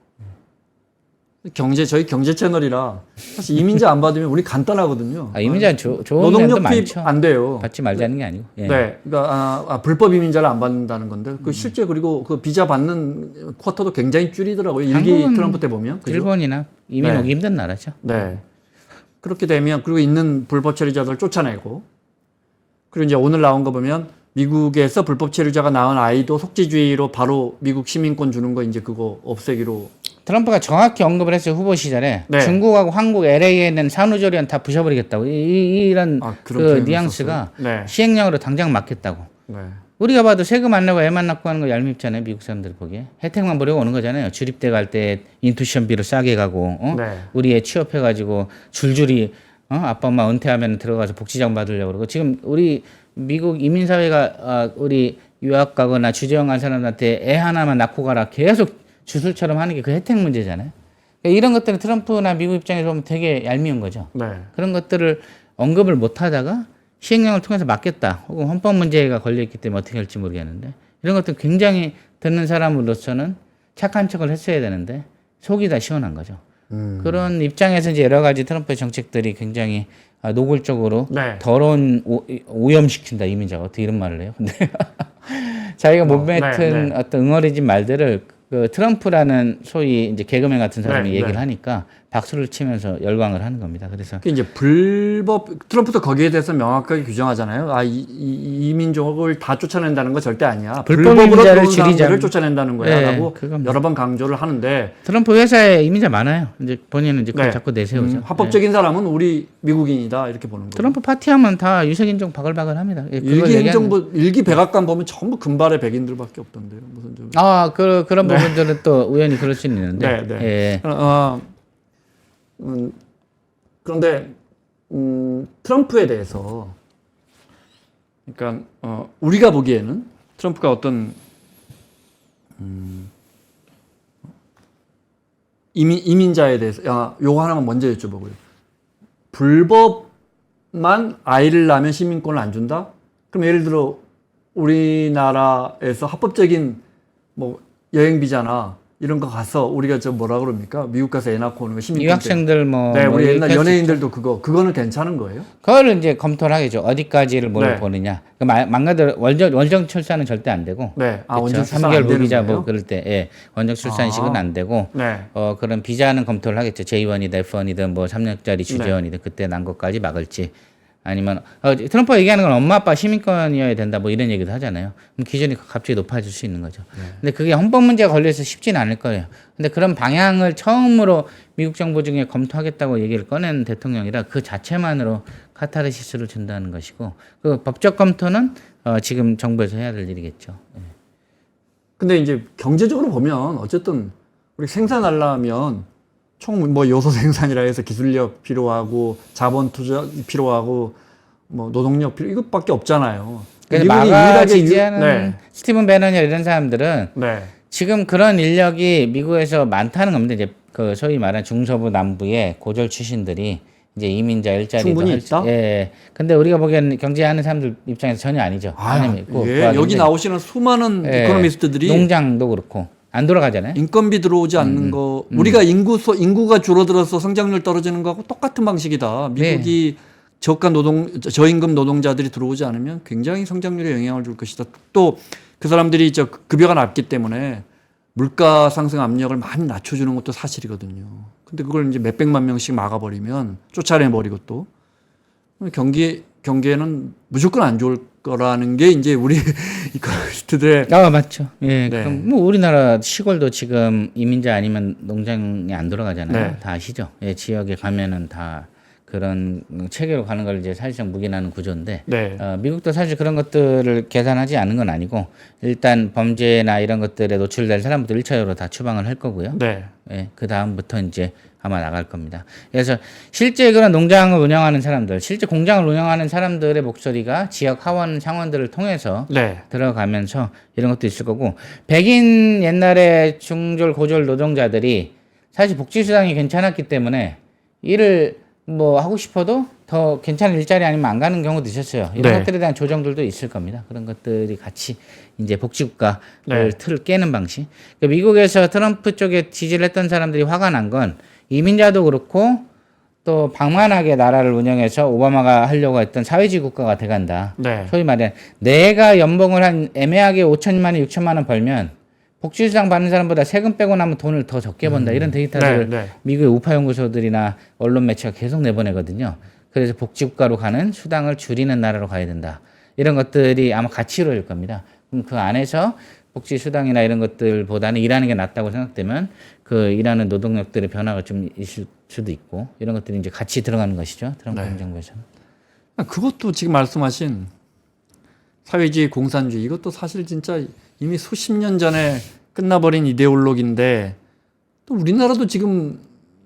저희 경제 채널이라 사실 이민자 안 받으면 우리 간단하거든요. 이민자는 좋은 노동력 면도 투입 많죠. 안 돼요. 받지 말자는 게 아니고. 예. 그러니까 불법 이민자를 안 받는다는 건데 그 실제 그리고 그 비자 받는 쿼터도 굉장히 줄이더라고요. 일기 트럼프 때 보면. 그죠? 일본이나 이민 오기 힘든 나라죠. 그렇게 되면 그리고 있는 불법 체류자들 쫓아내고 그리고 이제 오늘 나온 거 보면 미국에서 불법 체류자가 낳은 아이도 속지주의로 바로 미국 시민권 주는 거 이제 그거 없애기로. 트럼프가 정확히 언급을 했어요. 후보 시절에. 중국하고 한국, LA에는 산후조리원 다 부셔버리겠다고. 이런 그 뉘앙스가 시행령으로 당장 막겠다고. 우리가 봐도 세금 안 내고 애만 낳고 하는 거 얄밉잖아요. 미국 사람들 보기에. 혜택만 보려고 오는 거잖아요. 주립대 갈 때 인투션비를 싸게 가고 우리 애 취업해가지고 줄줄이 아빠 엄마 은퇴하면 들어가서 복지장 받으려고 그러고 지금 우리 미국 이민사회가 우리 유학 가거나 주재원 간 사람한테 애 하나만 낳고 가라 계속 주술처럼 하는 게 그 혜택 문제잖아요. 그러니까 이런 것들은 트럼프나 미국 입장에서 보면 되게 얄미운 거죠. 그런 것들을 언급을 못 하다가 시행령을 통해서 막겠다. 혹은 헌법 문제가 걸려있기 때문에 어떻게 할지 모르겠는데 이런 것들 굉장히 듣는 사람으로서는 착한 척을 했어야 되는데 속이 다 시원한 거죠. 그런 입장에서 이제 여러 가지 트럼프의 정책들이 굉장히 노골적으로 더러운 오염시킨다 이민자가 어떻게 이런 말을 해요. 근데 자기가 못 네, 뱉은 네. 어떤 응어리진 말들을 그 트럼프라는 소위 이제 개그맨 같은 사람이 네, 얘기를 네. 하니까 박수를 치면서 열광을 하는 겁니다. 그래서 그 이제 불법 트럼프도 거기에 대해서 명확하게 규정하잖아요. 이민족을 다 쫓아낸다는 거 절대 아니야. 불법 불법으로 이민자를 들어온 사람들을 줄이자는. 쫓아낸다는 네, 거야라고 그겁니다. 여러 번 강조를 하는데 트럼프 회사에 이민자 많아요. 이제 본인은 이제 그걸 네. 자꾸 내세우죠. 합법적인 사람은 우리 미국인이다 이렇게 보는 거예요. 트럼프 파티하면 다 유색인종 바글바글합니다. 예, 그걸 일기 얘기하는 행정부 일기 백악관 보면 전부 금발의 백인들밖에 없던데요. 무슨 좀 그런 부분들은 또 우연히 그럴 수는 있는데. 네, 네. 예. 그런데 트럼프에 대해서 그러니까 우리가 보기에는 트럼프가 어떤 이민자에 대해서 요거 하나만 먼저 여쭤보고요. 불법만 아이를 낳으면 시민권을 안 준다? 그럼 예를 들어 우리나라에서 합법적인 뭐 여행 비자나 이런 거 가서 우리가 저 뭐라 그럽니까? 미국 가서 애 낳고 오는 거 시민권 유학생들 네, 뭐 우리 옛날 얘기할 수 연예인들도 그거는 괜찮은 거예요? 그거를 이제 검토를 하겠죠. 어디까지를 뭘 네. 보느냐. 망가들 원정 출산은 절대 안 되고. 네, 그렇죠? 원정 출산 3개월 안 되는 무비자 거예요? 뭐 그럴 때 예. 원정 출산식은 안 되고. 네, 그런 비자는 검토를 하겠죠. J1이든 F1이든 뭐 3년짜리 주재원이든 그때 난 것까지 막을지. 아니면 트럼프가 얘기하는 건 엄마 아빠 시민권이어야 된다 뭐 이런 얘기도 하잖아요. 그럼 기준이 갑자기 높아질 수 있는 거죠. 근데 그게 헌법 문제가 걸려서 쉽지는 않을 거예요. 근데 그런 방향을 처음으로 미국 정부 중에 검토하겠다고 얘기를 꺼낸 대통령이라 그 자체만으로 카타르시스를 준다는 것이고 그 법적 검토는 지금 정부에서 해야 될 일이겠죠. 예. 근데 이제 경제적으로 보면 어쨌든 우리 생산하려면 총 뭐 요소 생산이라 해서 기술력 필요하고 자본 투자 필요하고 뭐 노동력 필요 이것밖에 없잖아요. 그래서 미국이 마가 유일하게 지지하는 네, 스티븐 배너냐 이런 사람들은 네, 지금 그런 인력이 미국에서 많다는 겁니다. 이제 그 소위 말하는 중서부 남부의 고졸 출신들이 이제 이민자 일자리도 충분히 있다? 예. 근데 우리가 보기에는 경제하는 사람들 입장에서 전혀 아니죠. 하나님 있고 예, 구하기 여기 힘든- 나오시는 수많은 예. 이코노미스트들이 농장도 그렇고 안 돌아가잖아요. 인건비 들어오지 않는 거 우리가 인구가 줄어들어서 성장률 떨어지는 거하고 똑같은 방식이다. 미국이 저임금 노동자들이 들어오지 않으면 굉장히 성장률에 영향을 줄 것이다. 또 그 사람들이 저 급여가 낮기 때문에 물가 상승 압력을 많이 낮춰주는 것도 사실이거든요. 근데 그걸 이제 몇백만 명씩 막아버리면 쫓아내버리고 또 경기에는 무조건 안 좋을 거라는 게 이제 우리 이코노미스트들의 맞죠. 예. 네. 그럼 뭐 우리나라 시골도 지금 이민자 아니면 농장이 안 돌아가잖아요. 네. 다 아시죠? 예, 지역에 가면은 다 그런 체계로 가는 걸 이제 사실상 묵인하는 구조인데 네. 미국도 사실 그런 것들을 계산하지 않은 건 아니고 일단 범죄나 이런 것들에 노출될 사람들 1차적으로 다 추방을 할 거고요. 네. 예, 그 다음부터 이제 아마 나갈 겁니다. 그래서 실제 그런 농장을 운영하는 사람들, 실제 공장을 운영하는 사람들의 목소리가 지역 하원 상원들을 통해서 네. 들어가면서 이런 것도 있을 거고 백인 옛날에 중졸 고졸 노동자들이 사실 복지수당이 괜찮았기 때문에 일을 뭐 하고 싶어도 더 괜찮은 일자리 아니면 안 가는 경우도 있었어요. 이런 네. 것들에 대한 조정들도 있을 겁니다. 그런 것들이 같이 이제 복지국가를 네. 틀을 깨는 방식. 그러니까 미국에서 트럼프 쪽에 지지를 했던 사람들이 화가 난 건 이민자도 그렇고 또 방만하게 나라를 운영해서 오바마가 하려고 했던 사회주의 국가가 돼간다. 네. 소위 말해 내가 연봉을 한 애매하게 5천만 원, 6천만 원 벌면 복지수당 받는 사람보다 세금 빼고 나면 돈을 더 적게 번다. 이런 데이터를 네, 네. 미국의 우파 연구소들이나 언론 매체가 계속 내보내거든요. 그래서 복지국가로 가는 수당을 줄이는 나라로 가야 된다. 이런 것들이 아마 같이 이루어질 겁니다. 그럼 그 안에서 복지수당이나 이런 것들보다는 일하는 게 낫다고 생각되면 그 일하는 노동력들의 변화가 좀 있을 수도 있고 이런 것들이 이제 같이 들어가는 것이죠. 트럼프 네. 행정부에서는. 그것도 지금 말씀하신 사회주의, 공산주의 이것도 사실 진짜 이미 수십 년 전에 끝나버린 이데올로기인데 또 우리나라도 지금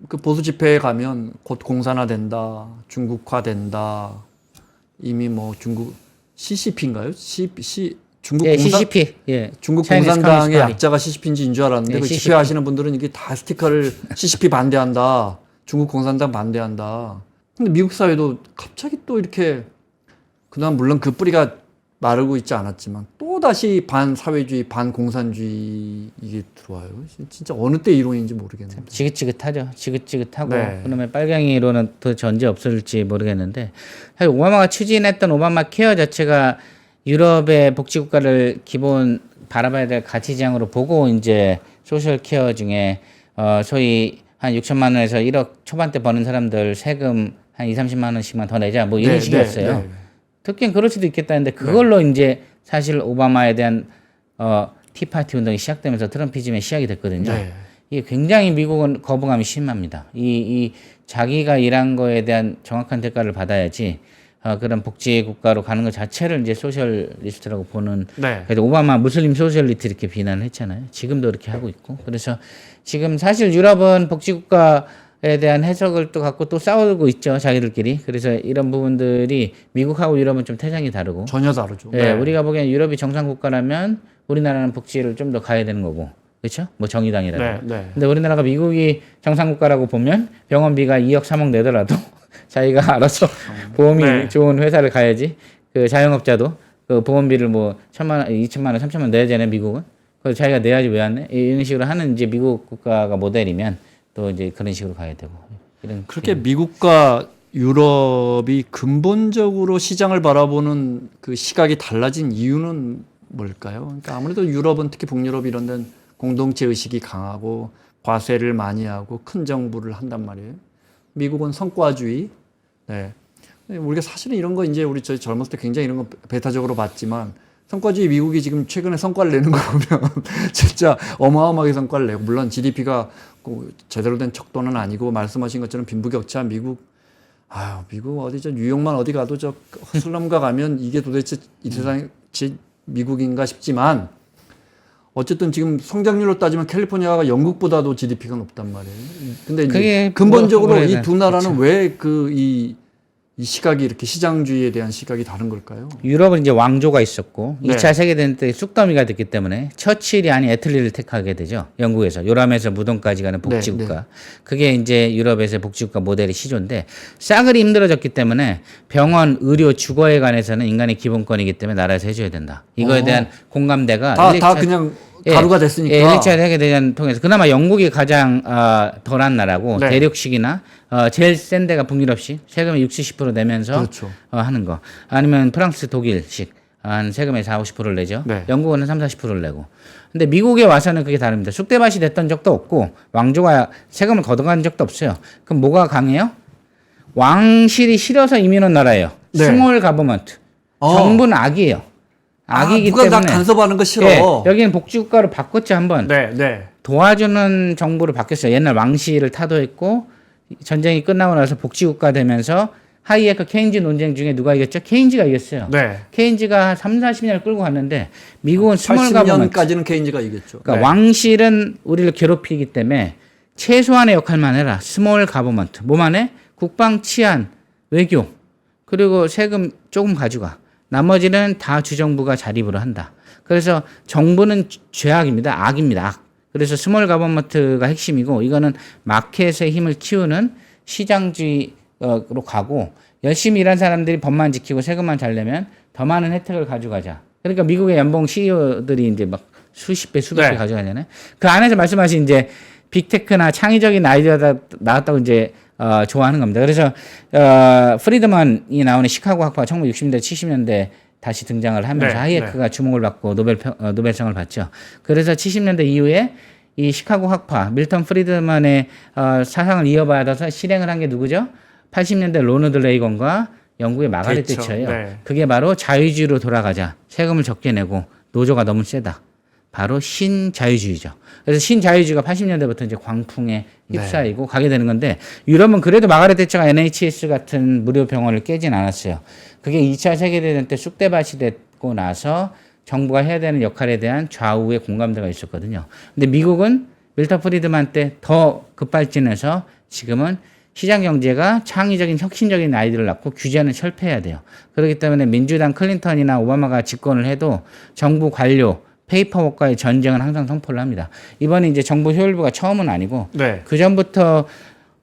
그 보수 집회에 가면 곧 공산화된다, 중국화된다. 이미 뭐 중국 CCP인가요? 중국 예, 공산 CCP. 예. 중국 Chinese 공산당의 Communist Party. 약자가 CCP인지 줄 알았는데 예, 그 CCP. 집회하시는 분들은 이게 다 스티커를 CCP 반대한다. 중국 공산당 반대한다. 근데 미국 사회도 갑자기 또 이렇게 그동안 물론 그 뿌리가 마르고 있지 않았지만 또 다시 반사회주의, 반공산주의 이게 들어와요. 진짜 어느 때 이론인지 모르겠는데. 지긋지긋하죠. 지긋지긋하고 네. 그러면 빨갱이로는 도대체 언제 없어질지 모르겠는데 사실 오바마가 추진했던 오바마 케어 자체가 유럽의 복지국가를 기본 바라봐야 될 가치지향으로 보고 이제 소셜 케어 중에 소위 한 6천만 원에서 1억 초반대 버는 사람들 세금 한 2, 30만 원씩만 더 내자 뭐 이런 식이었어요. 듣기엔 그럴 수도 있겠다는데 그걸로 이제 사실 오바마에 대한 티파티 운동이 시작되면서 트럼피즘의 시작이 됐거든요. 이게 굉장히 미국은 거부감이 심합니다. 이 자기가 일한 거에 대한 정확한 대가를 받아야지 그런 복지 국가로 가는 것 자체를 이제 소셜리스트라고 보는. 그래서 오바마 무슬림 소셜리스트 이렇게 비난을 했잖아요. 지금도 그렇게 하고 있고. 그래서 지금 사실 유럽은 복지 국가에 대한 해석을 또 갖고 또 싸우고 있죠, 자기들끼리. 그래서 이런 부분들이 미국하고 유럽은 좀 태장이 다르고. 전혀 다르죠. 네, 우리가 보기엔 유럽이 정상 국가라면 우리나라는 복지를 좀 더 가야 되는 거고. 그렇죠? 뭐 정의당이라도. 근데 우리나라가 미국이 정상 국가라고 보면 병원비가 2억 3억 내더라도 자기가 알아서 보험이 좋은 회사를 가야지. 그 자영업자도 그 보험비를 뭐 1,000만 원, 2천만 원, 3천만 원 내야잖아요, 미국은. 그래서 자기가 내야지 왜 안 내? 이런 식으로 하는 이제 미국 국가가 모델이면 또 이제 그런 식으로 가야 되고. 이런 그렇게 미국과 유럽이 근본적으로 시장을 바라보는 그 시각이 달라진 이유는 뭘까요? 그러니까 아무래도 유럽은 특히 북유럽 이런 데는 공동체 의식이 강하고 과세를 많이 하고 큰 정부를 한단 말이에요. 미국은 성과주의. 우리가 사실은 이런 거 이제 우리 젊었을 때 굉장히 이런 거 배타적으로 봤지만 성과주의 미국이 지금 최근에 성과를 내는 거 보면 진짜 어마어마하게 성과를 내고 물론 GDP가 제대로 된 척도는 아니고 말씀하신 것처럼 빈부격차 미국 어디 뉴욕만 어디 가도 허슬럼가 가면 이게 도대체 이 세상에 미국인가 싶지만 어쨌든 지금 성장률로 따지면 캘리포니아가 영국보다도 GDP가 높단 말이에요. 근데 이제 근본적으로 이 두 나라는 왜 이 시각이 이렇게 시장주의에 대한 시각이 다른 걸까요? 유럽은 이제 왕조가 있었고 2차 세계대전 때 쑥더미가 됐기 때문에 처칠이 아닌 애틀리를 택하게 되죠. 영국에서 요람에서 무덤까지 가는 복지국가. 그게 이제 유럽에서의 복지국가 모델이 시조인데 싸그리 힘들어졌기 때문에 병원, 의료, 주거에 관해서는 인간의 기본권이기 때문에 나라에서 해줘야 된다. 이거에 대한 공감대가 다 그냥 가루가 됐으니까. 1차 세계대전 통해서 그나마 영국이 가장 덜한 나라고 대륙식이나 제일 센 데가 북유럽식 세금의 60% 내면서 하는 거. 아니면 프랑스, 독일식 한 세금의 40~50%를 내죠. 영국은 30~40%를 내고. 근데 미국에 와서는 그게 다릅니다. 쑥대밭이 됐던 적도 없고 왕조가 세금을 걷어간 적도 없어요. 그럼 뭐가 강해요? 왕실이 싫어서 이민 온 나라예요. 스몰 가버먼트. 정부는 악이에요. 악이기 누가 때문에 나 간섭하는 거 싫어. 여기는 복지국가로 바꿨죠 한번. 도와주는 정부로 바뀌었어요. 옛날 왕실을 타도했고 전쟁이 끝나고 나서 복지국가 되면서 하이에크 케인즈 논쟁 중에 누가 이겼죠? 케인즈가 이겼어요. 케인즈가 30~40년을 끌고 갔는데 미국은 스몰 가버먼트. 80년까지는 케인즈가 이겼죠. 그러니까 왕실은 우리를 괴롭히기 때문에 최소한의 역할만 해라. 스몰 가버먼트. 뭐만 해? 국방, 치안, 외교 그리고 세금 조금 가져가. 나머지는 다 주정부가 자립으로 한다. 그래서 정부는 죄악입니다. 악입니다. 악. 그래서 스몰 가버먼트가 핵심이고 이거는 마켓의 힘을 키우는 시장주의로 가고 열심히 일한 사람들이 법만 지키고 세금만 잘 내면 더 많은 혜택을 가져가자. 그러니까 미국의 연봉 CEO들이 이제 막 수십 배, 수백 배 가져가잖아요. 그 안에서 말씀하신 이제 빅테크나 창의적인 아이디어가 나왔다고 이제 좋아하는 겁니다. 그래서 프리드먼이 나오는 시카고 학파가 1960년대, 70년대 다시 등장을 하면서 하이에크가 주목을 받고 노벨상을 받죠. 그래서 70년대 이후에 이 시카고 학파, 밀턴 프리드먼의 사상을 이어받아서 실행을 한 게 누구죠? 80년대 로널드 레이건과 영국의 마가렛 대처예요. 그게 바로 자유주의로 돌아가자. 세금을 적게 내고 노조가 너무 세다. 바로 신자유주의죠. 그래서 신자유주의가 80년대부터 이제 광풍에 휩싸이고 가게 되는 건데 유럽은 그래도 마가렛 대처가 NHS 같은 무료 병원을 깨진 않았어요. 그게 2차 세계대전 때 쑥대밭이 됐고 나서 정부가 해야 되는 역할에 대한 좌우의 공감대가 있었거든요. 근데 미국은 밀턴 프리드만 때 더 급발진해서 지금은 시장 경제가 창의적인 혁신적인 아이디어를 낳고 규제는 철폐해야 돼요. 그렇기 때문에 민주당 클린턴이나 오바마가 집권을 해도 정부 관료 페이퍼워크와의 전쟁은 항상 선포를 합니다. 이번에 이제 정부 효율부가 처음은 아니고 그 전부터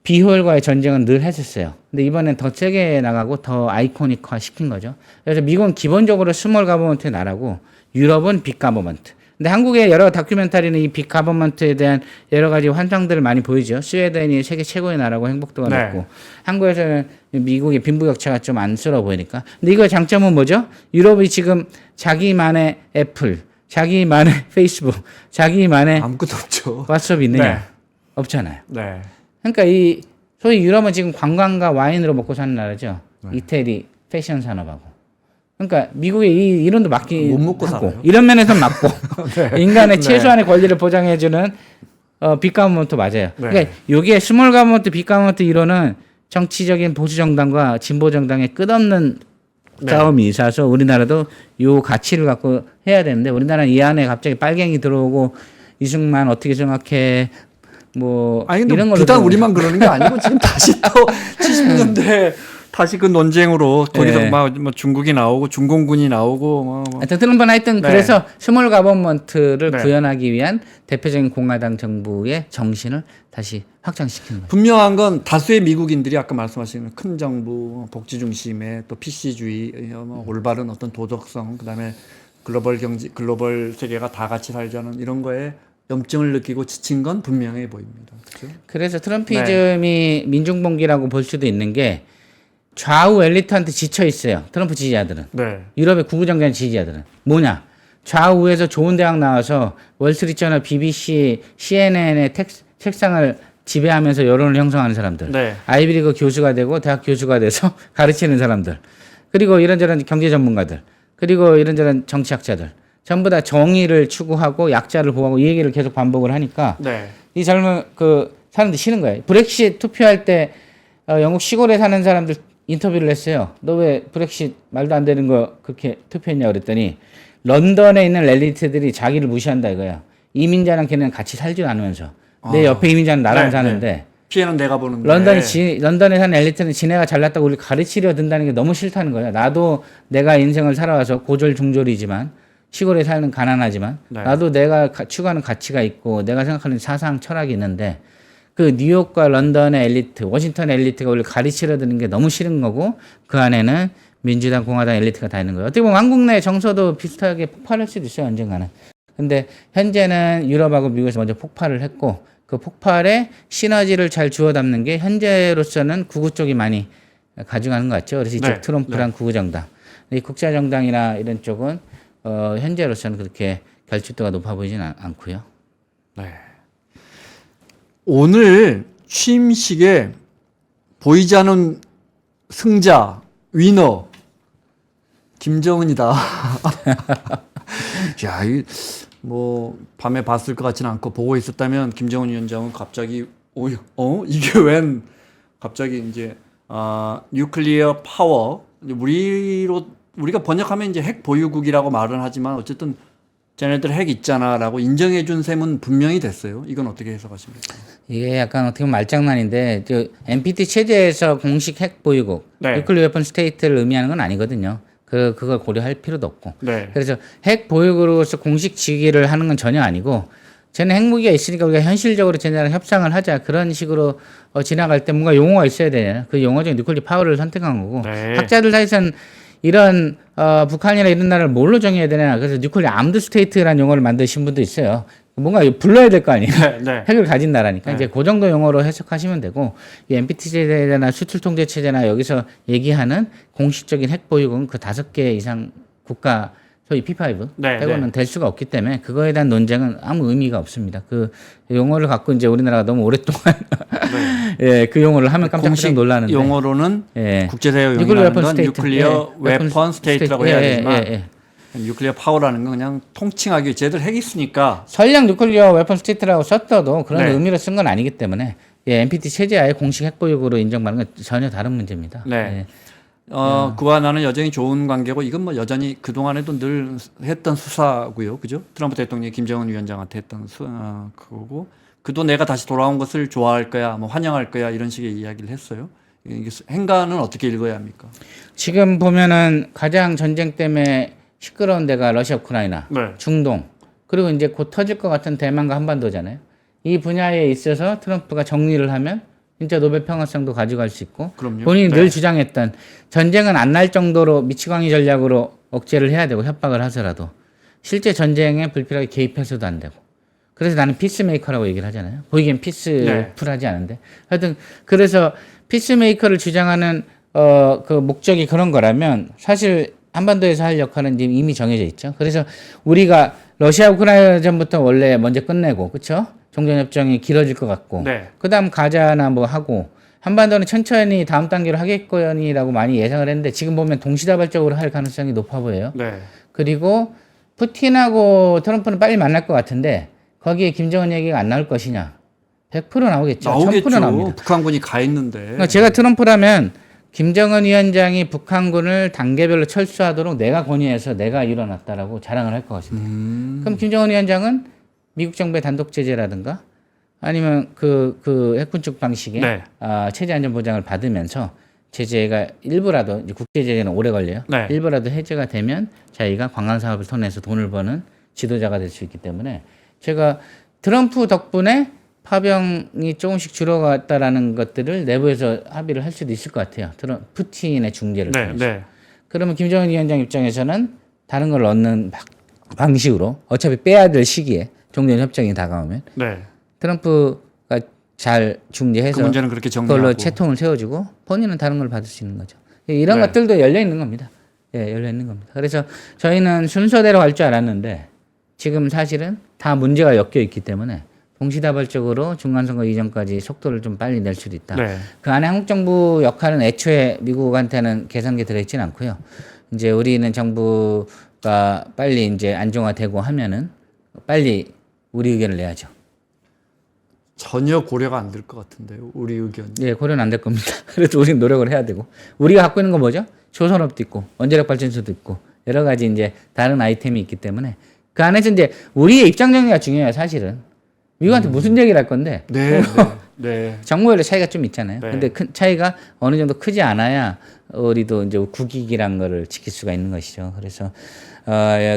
비효율과의 전쟁은 늘 했었어요. 근데 이번엔 더 세게 나가고 더 아이코닉화 시킨 거죠. 그래서 미국은 기본적으로 스몰 가버먼트의 나라고 유럽은 빅 가버먼트. 근데 한국의 여러 다큐멘터리는 이 빅가버먼트에 대한 여러 가지 환상들을 많이 보이죠. 스웨덴이 세계 최고의 나라고 행복도가 네. 높고 한국에서는 미국의 빈부격차가 좀 안쓰러워 보이니까. 근데 이거 장점은 뭐죠? 유럽이 지금 자기만의 애플, 자기만의 페이스북, 자기만의 아무것도 없죠. 왓츠업이 있느냐? 네. 없잖아요. 네. 그러니까 이 소위 유럽은 지금 관광과 와인으로 먹고 사는 나라죠. 이태리 패션 산업하고. 그러니까 미국의 이 이론도 맞긴 못 먹고 하고 살아요. 이런 면에서는 맞고 네. 인간의 네. 최소한의 권리를 보장해주는 빅가버먼트 맞아요. 네. 그러니까 이게 스몰 가버먼트, 빅가버먼트 이론은 정치적인 보수 정당과 진보 정당의 끝없는 네. 싸움이 있어서 우리나라도 요 가치를 갖고 해야 되는데 우리나라는 이 안에 갑자기 빨갱이 들어오고 이승만 어떻게 생각해 뭐 아니 근데 이런 걸로 비단 좀- 우리만 그러는 게 아니고 지금 다시 또 70년대 다시 그 논쟁으로 거기서 네. 막 뭐 중국이 나오고 중공군이 나오고 뭐 하여튼 트럼프는 하여튼 네. 그래서 스몰 가버먼트를 네. 구현하기 위한 대표적인 공화당 정부의 정신을 다시 확장시키는 거예요. 분명한 건 다수의 미국인들이 아까 말씀하신 큰 정부, 복지 중심의 또 PC주의, 뭐 올바른 어떤 도덕성, 그다음에 글로벌 경제, 글로벌 세계가 다 같이 살자는 이런 거에 염증을 느끼고 지친 건 분명해 보입니다. 그렇죠? 그래서 트럼피즘이 민중봉기라고 볼 수도 있는 게 좌우 엘리트한테 지쳐 있어요. 트럼프 지지자들은. 네. 유럽의 구구정장 지지자들은. 뭐냐? 좌우에서 좋은 대학 나와서 월스트리트저널, BBC, CNN의 책상을 지배하면서 여론을 형성하는 사람들. 네. 아이비리그 교수가 되고 대학 교수가 돼서 가르치는 사람들. 그리고 이런저런 경제 전문가들. 그리고 이런저런 정치학자들. 전부 다 정의를 추구하고 약자를 보호하고 이 얘기를 계속 반복을 하니까 네. 이 젊은 그 사람들이 싫은 거예요. 브렉시트 투표할 때 영국 시골에 사는 사람들 인터뷰를 했어요. 너 왜 브렉시트 말도 안 되는 거 그렇게 투표했냐 그랬더니 런던에 있는 엘리트들이 자기를 무시한다 이거야. 이민자랑 걔네는 같이 살지도 않으면서 내 옆에 이민자는 나랑 네, 사는데 피해는 내가 보는데. 런던에 사는 엘리트는 지네가 잘났다고 우리 가르치려 든다는 게 너무 싫다는 거야. 나도 내가 인생을 살아와서 고졸 중졸이지만 시골에 사는 가난하지만 네. 나도 내가 추구하는 가치가 있고 내가 생각하는 사상 철학이 있는데 그 뉴욕과 런던의 엘리트, 워싱턴 엘리트가 우리를 가르치려 드는 게 너무 싫은 거고 그 안에는 민주당, 공화당 엘리트가 다 있는 거예요. 어떻게 보면 한국 내 정서도 비슷하게 폭발할 수도 있어요. 언젠가는. 근데 현재는 유럽하고 미국에서 먼저 폭발을 했고 그 폭발에 시너지를 잘 주워 담는 게 현재로서는 구구 쪽이 많이 가져가는 것 같죠. 그래서 이쪽 네. 트럼프랑 구구 정당. 이 국자 정당이나 이런 쪽은 현재로서는 그렇게 결집도가 높아 보이진 않고요. 네. 오늘 취임식에 보이지 않는 승자, 위너, 김정은이다. 야, 뭐 밤에 봤을 것 같지는 않고 보고 있었다면 김정은 위원장은 갑자기 이게 웬 갑자기 이제 뉴클리어 파워 우리가 번역하면 이제 핵 보유국이라고 말은 하지만 어쨌든 쟤네들 핵 있잖아라고 인정해준 셈은 분명히 됐어요. 이건 어떻게 해석하십니까? 이게 약간 어떻게 보면 말장난인데 NPT 체제에서 공식 핵 보유국, 네. 뉴클리어 웨폰 스테이트를 의미하는 건 아니거든요. 그걸 고려할 필요도 없고. 네. 그래서 핵 보유국으로서 공식 지위를 하는 건 전혀 아니고 쟤는 핵무기가 있으니까 우리가 현실적으로 쟤네랑 협상을 하자 그런 식으로 지나갈 때 뭔가 용어가 있어야 되잖아요. 그 용어 중에 뉴클리어 파워를 선택한 거고 네. 학자들 사이에서는 이런 북한이나 이런 나라를 뭘로 정해야 되나 그래서 뉴클리어 암드 스테이트라는 용어를 만드신 분도 있어요. 뭔가 불러야 될 거 아니에요. 네, 네. 핵을 가진 나라니까 네. 이제 그 정도 용어로 해석하시면 되고 이 NPT 체제나 수출 통제 체제나 여기서 얘기하는 공식적인 핵 보유국은 그 5개 이상 국가 소위 P5 네, 빼고는 네. 될 수가 없기 때문에 그거에 대한 논쟁은 아무 의미가 없습니다. 그 용어를 갖고 이제 우리나라가 너무 오랫동안 예, 그 용어를 하면 깜짝깜짝 공식 놀라는데 용어로는 예. 국제사회가 뉴클리어 용인하는 웨폰 건 스테이트. 뉴클리어 예, 웨폰 스테이트라고 예, 해야 예, 되지만 예, 예. 뉴클리어 파워라는 건 그냥 통칭하기 쟤들 핵 있으니까 설령 뉴클리어 웨폰 스테이트라고 썼어도 그런 네. 의미로 쓴 건 아니기 때문에 예, NPT 체제하에 공식 핵보유국으로 인정받는 건 전혀 다른 문제입니다. 네. 예. 그와 나는 여전히 좋은 관계고 이건 뭐 여전히 그동안에도 늘 했던 수사고요. 그죠? 트럼프 대통령이 김정은 위원장한테 했던 그거고 그도 내가 다시 돌아온 것을 좋아할 거야, 뭐 환영할 거야 이런 식의 이야기를 했어요. 이게 행간은 어떻게 읽어야 합니까? 지금 보면은 가장 전쟁 때문에 시끄러운 데가 러시아, 우크라이나, 네. 중동, 그리고 이제 곧 터질 것 같은 대만과 한반도잖아요. 이 분야에 있어서 트럼프가 정리를 하면 진짜 노벨 평화상도 가져갈 수 있고 그럼요. 본인이 네. 늘 주장했던 전쟁은 안 날 정도로 미치광이 전략으로 억제를 해야 되고 협박을 하더라도 실제 전쟁에 불필요하게 개입해서도 안 되고. 그래서 나는 피스메이커라고 얘기를 하잖아요. 보이기엔 피스풀하지 않은데. 하여튼 그래서 피스메이커를 주장하는 그 목적이 그런 거라면 사실 한반도에서 할 역할은 이미 정해져 있죠. 그래서 우리가 러시아 우크라이나전부터 원래 먼저 끝내고, 그렇죠? 종전협정이 길어질 것 같고, 네. 그다음 가자나 뭐 하고, 한반도는 천천히 다음 단계로 하겠거니라고 많이 예상을 했는데 지금 보면 동시다발적으로 할 가능성이 높아 보여요. 네. 그리고 푸틴하고 트럼프는 빨리 만날 것 같은데 거기에 김정은 얘기가 안 나올 것이냐? 100% 나오겠죠. 1000% 나옵니다. 북한군이 가 있는데. 그러니까 제가 트럼프라면 김정은 위원장이 북한군을 단계별로 철수하도록 내가 권유해서 내가 일어났다라고 자랑을 할 것 같습니다. 그럼 김정은 위원장은 미국 정부의 단독 제재라든가 아니면 그 핵군축 방식의 네. 체제 안전 보장을 받으면서 제재가 일부라도 이제 국제 제재는 오래 걸려요. 네. 일부라도 해제가 되면 자기가 관광 사업을 통해서 돈을 버는 지도자가 될 수 있기 때문에 제가 트럼프 덕분에 파병이 조금씩 줄어갔다라는 것들을 내부에서 합의를 할 수도 있을 것 같아요. 푸틴의 중재를 네. 통해서. 네. 그러면 김정은 위원장 입장에서는 다른 걸 얻는 방식으로 어차피 빼야 될 시기에 종전 협정이 다가오면 네. 트럼프가 잘 중재해서 그 문제는 그렇게 정리하고. 그걸로 채통을 세워주고 본인은 다른 걸 받을 수 있는 거죠. 이런 네. 것들도 열려 있는 겁니다. 예, 열려 있는 겁니다. 그래서 저희는 순서대로 갈 줄 알았는데 지금 사실은 다 문제가 엮여 있기 때문에 동시다발적으로 중간선거 이전까지 속도를 좀 빨리 낼 수도 있다. 네. 그 안에 한국 정부 역할은 애초에 미국한테는 계산기 들어있지는 않고요. 이제 우리는 정부가 빨리 이제 안정화되고 하면은 빨리 우리 의견을 내야죠. 전혀 고려가 안 될 것 같은데요. 우리 의견. 예, 고려는 안 될 겁니다. 그래도 우리는 노력을 해야 되고. 우리가 갖고 있는 건 뭐죠? 조선업도 있고, 원자력 발전소도 있고, 여러 가지 이제 다른 아이템이 있기 때문에 그 안에서 이제 우리의 입장 정리가 중요해요, 사실은. 미국한테 무슨 얘기를 할 건데. 네. 네. 정보율의 차이가 좀 있잖아요. 네. 근데 큰 차이가 어느 정도 크지 않아야 우리도 이제 국익이란 거를 지킬 수가 있는 것이죠. 그래서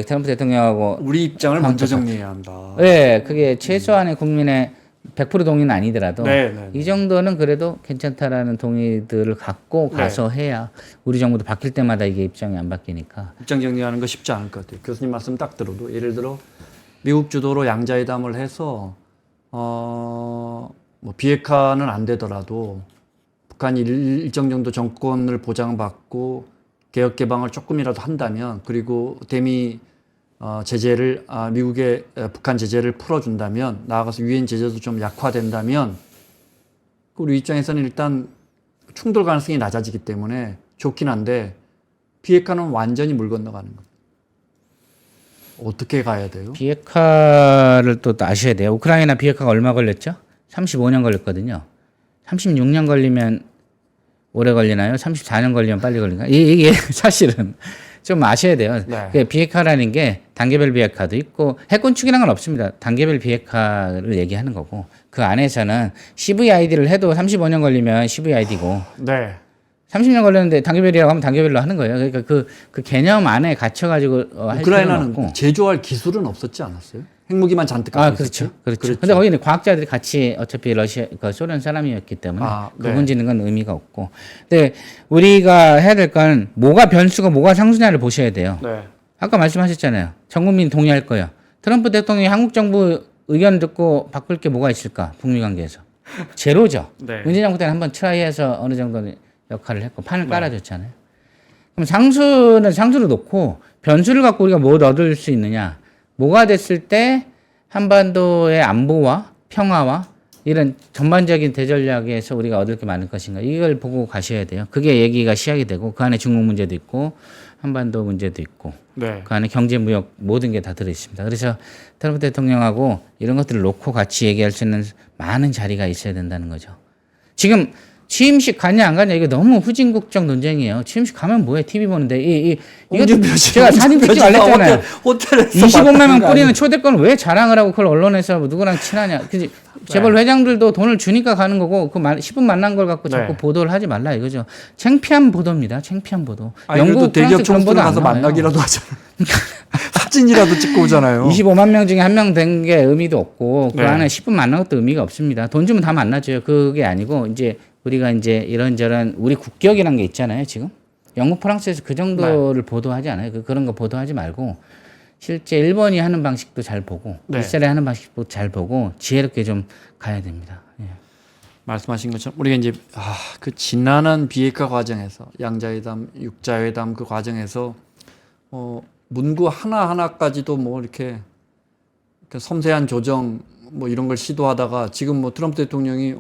트럼프 대통령하고 우리 입장을 먼저 정리해야 한다. 네, 그게 최소한의 국민의 100% 동의는 아니더라도 네, 네, 네. 이 정도는 그래도 괜찮다라는 동의들을 갖고 가서 해야 우리 정부도 바뀔 때마다 이게 입장이 안 바뀌니까. 입장 정리하는 거 쉽지 않을 것 같아요. 교수님 말씀 딱 들어도 예를 들어 미국 주도로 양자회담을 해서 뭐 비핵화는 안 되더라도 북한이 일정 정도 정권을 보장받고 개혁 개방을 조금이라도 한다면 그리고 대미 제재를 미국의 북한 제재를 풀어준다면 나아가서 유엔 제재도 좀 약화된다면 우리 입장에서는 일단 충돌 가능성이 낮아지기 때문에 좋긴 한데 비핵화는 완전히 물 건너가는 겁니다. 어떻게 가야 돼요? 비핵화를 또 아셔야 돼요. 우크라이나 비핵화가 얼마 걸렸죠? 35년 걸렸거든요. 36년 걸리면 오래 걸리나요? 34년 걸리면 빨리 걸리나요? 이게 사실은 좀 아셔야 돼요. 네. 비핵화라는 게 단계별 비핵화도 있고 핵군축이라는 건 없습니다. 단계별 비핵화를 얘기하는 거고 그 안에서는 CVID를 해도 35년 걸리면 CVID고 네. 30년 걸렸는데 단계별이라고 하면 단계별로 하는 거예요. 그러니까 그 개념 안에 갇혀가지고 할 필요는 우크라이나는 없고. 제조할 기술은 없었지 않았어요? 핵무기만 잔뜩 갖고 그렇죠. 있었죠? 그렇죠. 근데 거기는 과학자들이 같이 어차피 소련 사람이었기 때문에 네. 그분 짓는 건 의미가 없고. 근데 우리가 해야 될 건 뭐가 변수가 뭐가 상수냐를 보셔야 돼요. 네. 아까 말씀하셨잖아요. 전 국민이 동의할 거예요. 트럼프 대통령이 한국 정부 의견 듣고 바꿀 게 뭐가 있을까? 북미 관계에서. 제로죠. 네. 문재인 정부 때는 한번 트라이해서 어느 정도 역할을 했고 판을 깔아줬잖아요. 그럼 상수는 상수로 놓고 변수를 갖고 우리가 뭐 얻을 수 있느냐. 뭐가 됐을 때 한반도의 안보와 평화와 이런 전반적인 대전략에서 우리가 얻을 게 많을 것인가. 이걸 보고 가셔야 돼요. 그게 얘기가 시작이 되고 그 안에 중국 문제도 있고 한반도 문제도 있고 네. 그 안에 경제 무역 모든 게 다 들어있습니다. 그래서 트럼프 대통령하고 이런 것들을 놓고 같이 얘기할 수 있는 많은 자리가 있어야 된다는 거죠. 지금 취임식 가냐 안 가냐 이거 너무 후진국적 논쟁이에요. 취임식 가면 뭐해? TV 보는데 이거 제가 사진 찍지 말랬잖아요. 호텔에서 25만 명 뿌리는 초대권을 왜 자랑을 하고 그걸 언론에서 뭐 누구랑 친하냐. 그지? 재벌 회장들도 돈을 주니까 가는 거고 그 10분 만난 걸 갖고 자꾸 네. 보도를 하지 말라 이거죠. 창피한 보도입니다. 창피한 보도. 영국 대기업 프랑스 그런 총수를 보도 안 가서 나와요. 만나기라도 하잖아요. 사진이라도 찍고 오잖아요. 25만 명 중에 한 명 된 게 의미도 없고 그 네. 안에 10분 만난 것도 의미가 없습니다. 돈 주면 다 만나줘요. 그게 아니고 이제 우리가 이제 이런저런 우리 국격이란 게 있잖아요. 지금 영국 프랑스에서 그 정도를 보도하지 않아요. 그런 거 보도하지 말고 실제 일본이 하는 방식도 잘 보고 네. 이스라엘 하는 방식도 잘 보고 지혜롭게 좀 가야 됩니다. 예. 말씀하신 것처럼 우리가 이제 그 지난한 비핵화 과정에서 양자회담, 육자회담 그 과정에서 문구 하나 하나까지도 뭐 이렇게 섬세한 조정 뭐 이런 걸 시도하다가 지금 뭐 트럼프 대통령이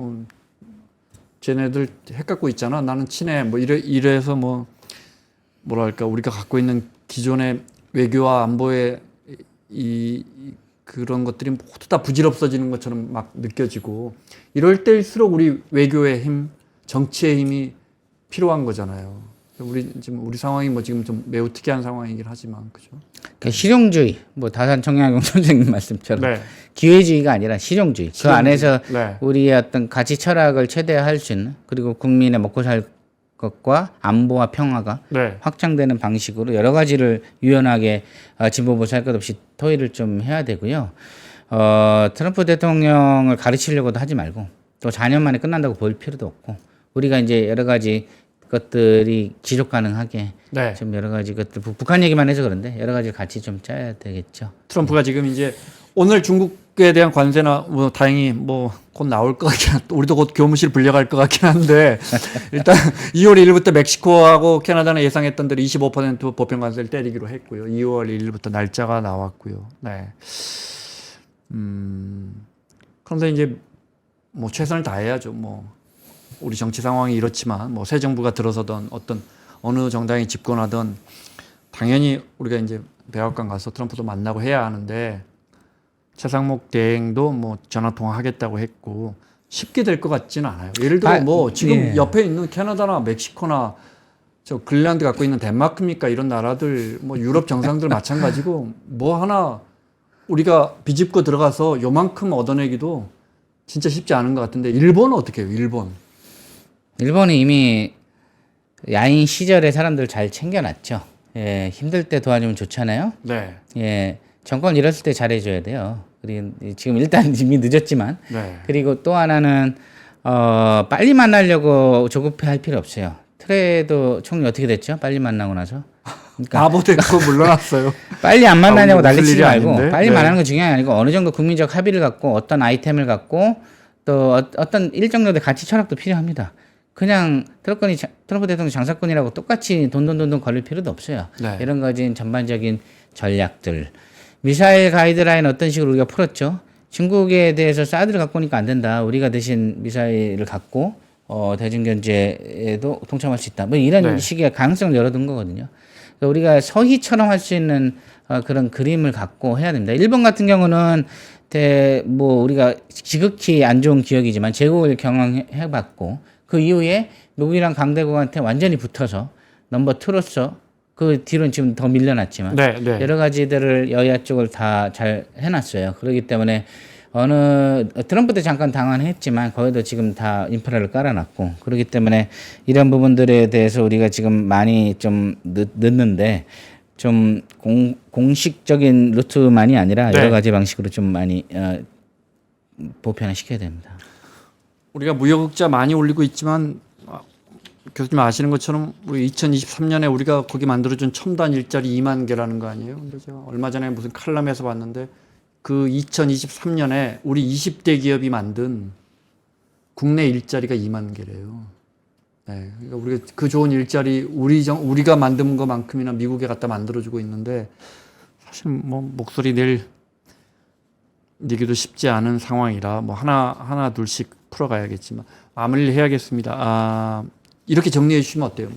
쟤네들 핵 갖고 있잖아. 나는 친해. 뭐 이래서 뭐 뭐랄까 우리가 갖고 있는 기존의 외교와 안보의 그런 것들이 모두 다 부질없어지는 것처럼 막 느껴지고 이럴 때일수록 우리 외교의 힘, 정치의 힘이 필요한 거잖아요. 우리 상황이 뭐 지금 좀 매우 특이한 상황이긴 하지만 그죠? 그러니까 실용주의, 뭐 다산 청량용 선생님 말씀처럼 네. 기회주의가 아니라 실용주의. 그 안에서 네. 우리의 어떤 가치 철학을 최대화할 수 있는 그리고 국민의 먹고 살 것과 안보와 평화가 네. 확장되는 방식으로 여러 가지를 유연하게 진보 보수 할 것 없이 토의를 좀 해야 되고요. 트럼프 대통령을 가르치려고도 하지 말고 또 4년 만에 끝난다고 볼 필요도 없고 우리가 이제 여러 가지 것들이 지속 가능하게 네. 좀 여러 가지 것들 북한 얘기만 해서 그런데 여러 가지 같이 좀 짜야 되겠죠. 트럼프가 지금 이제 오늘 중국에 대한 관세나 뭐 다행히 뭐 곧 나올 것 같긴 우리도 곧 교무실 불려갈 것 같긴 한데 일단 2월 1일부터 멕시코하고 캐나다는 예상했던 대로 25% 보편 관세를 때리기로 했고요. 2월 1일부터 날짜가 나왔고요. 네. 그런데 이제 뭐 최선을 다해야죠. 뭐 우리 정치 상황이 이렇지만 뭐 새 정부가 들어서던 어떤 어느 정당이 집권하던 당연히 우리가 이제 백악관 가서 트럼프도 만나고 해야 하는데 최상목 대행도 뭐 전화 통화하겠다고 했고 쉽게 될 것 같지는 않아요. 예를 들어 뭐 지금 예. 옆에 있는 캐나다나 멕시코나 저 그린란드 갖고 있는 덴마크입니까 이런 나라들 뭐 유럽 정상들 마찬가지고 뭐 하나 우리가 비집고 들어가서 요만큼 얻어내기도 진짜 쉽지 않은 것 같은데 일본은 어떻게 해요? 일본이 이미 야인 시절에 사람들 잘 챙겨놨죠. 예, 힘들 때 도와주면 좋잖아요. 네. 예, 정권 잃었을 때 잘해줘야 돼요. 그리고 지금 일단 이미 늦었지만 네. 그리고 또 하나는 빨리 만나려고 조급해할 필요 없어요. 트레이도 총리 어떻게 됐죠? 빨리 만나고 나서. 그러니까 바보 됐고 물러났어요. 빨리 안 만나냐고 무슨 난리치지 일이 말고 아닌데? 빨리 네. 만나는 건 중요한 게 아니고 어느 정도 국민적 합의를 갖고 어떤 아이템을 갖고 또 어떤 일정 정도의 가치 철학도 필요합니다. 그냥 트럼프 대통령 장사꾼이라고 똑같이 돈 걸릴 필요도 없어요. 네. 이런 거진 전반적인 전략들. 미사일 가이드라인 어떤 식으로 우리가 풀었죠. 중국에 대해서 사드를 갖고 오니까 안 된다. 우리가 대신 미사일을 갖고 대중경제에도 동참할 수 있다. 뭐 이런 네. 식의 가능성을 열어둔 거거든요. 그러니까 우리가 서희처럼 할 수 있는 그런 그림을 갖고 해야 됩니다. 일본 같은 경우는 뭐 우리가 지극히 안 좋은 기억이지만 제국을 경험해봤고 그 이후에 미국이랑 강대국한테 완전히 붙어서 넘버 2로서 그 뒤로는 지금 더 밀려났지만 네, 네. 여러 가지들을 여야 쪽을 다 잘 해놨어요. 그렇기 때문에 트럼프 때 잠깐 당황했지만 거기도 지금 다 인프라를 깔아놨고 그렇기 때문에 이런 부분들에 대해서 우리가 지금 많이 좀 늦는데 좀 공식적인 루트만이 아니라 네. 여러 가지 방식으로 좀 많이 보편화시켜야 됩니다. 우리가 무역흑자 많이 올리고 있지만 교수님 아시는 것처럼 우리 2023년에 우리가 거기 만들어준 첨단 일자리 2만 개라는 거 아니에요? 근데 제가 얼마 전에 무슨 칼럼에서 봤는데 그 2023년에 우리 20대 기업이 만든 국내 일자리가 2만 개래요. 네, 그러니까 우리가 그 좋은 일자리 우리가 만든 것만큼이나 미국에 갖다 만들어주고 있는데 사실 뭐 목소리 내기도 쉽지 않은 상황이라 뭐 하나 둘씩 풀어가야겠지만 마무리를 해야겠습니다. 이렇게 정리해 주시면 어때요?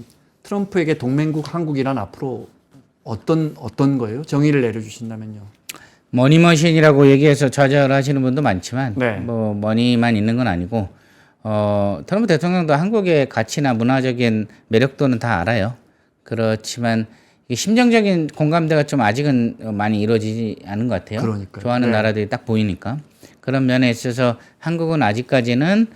트럼프에게 동맹국 한국이란 앞으로 어떤 거예요? 정의를 내려주신다면요. 머니머신이라고 얘기해서 좌절하시는 분도 많지만 네. 뭐 머니만 있는 건 아니고 트럼프 대통령도 한국의 가치나 문화적인 매력도는 다 알아요. 그렇지만 이게 심정적인 공감대가 좀 아직은 많이 이루어지지 않은 것 같아요. 그러니까요. 좋아하는 네. 나라들이 딱 보이니까 그런 면에 있어서 한국은 아직까지는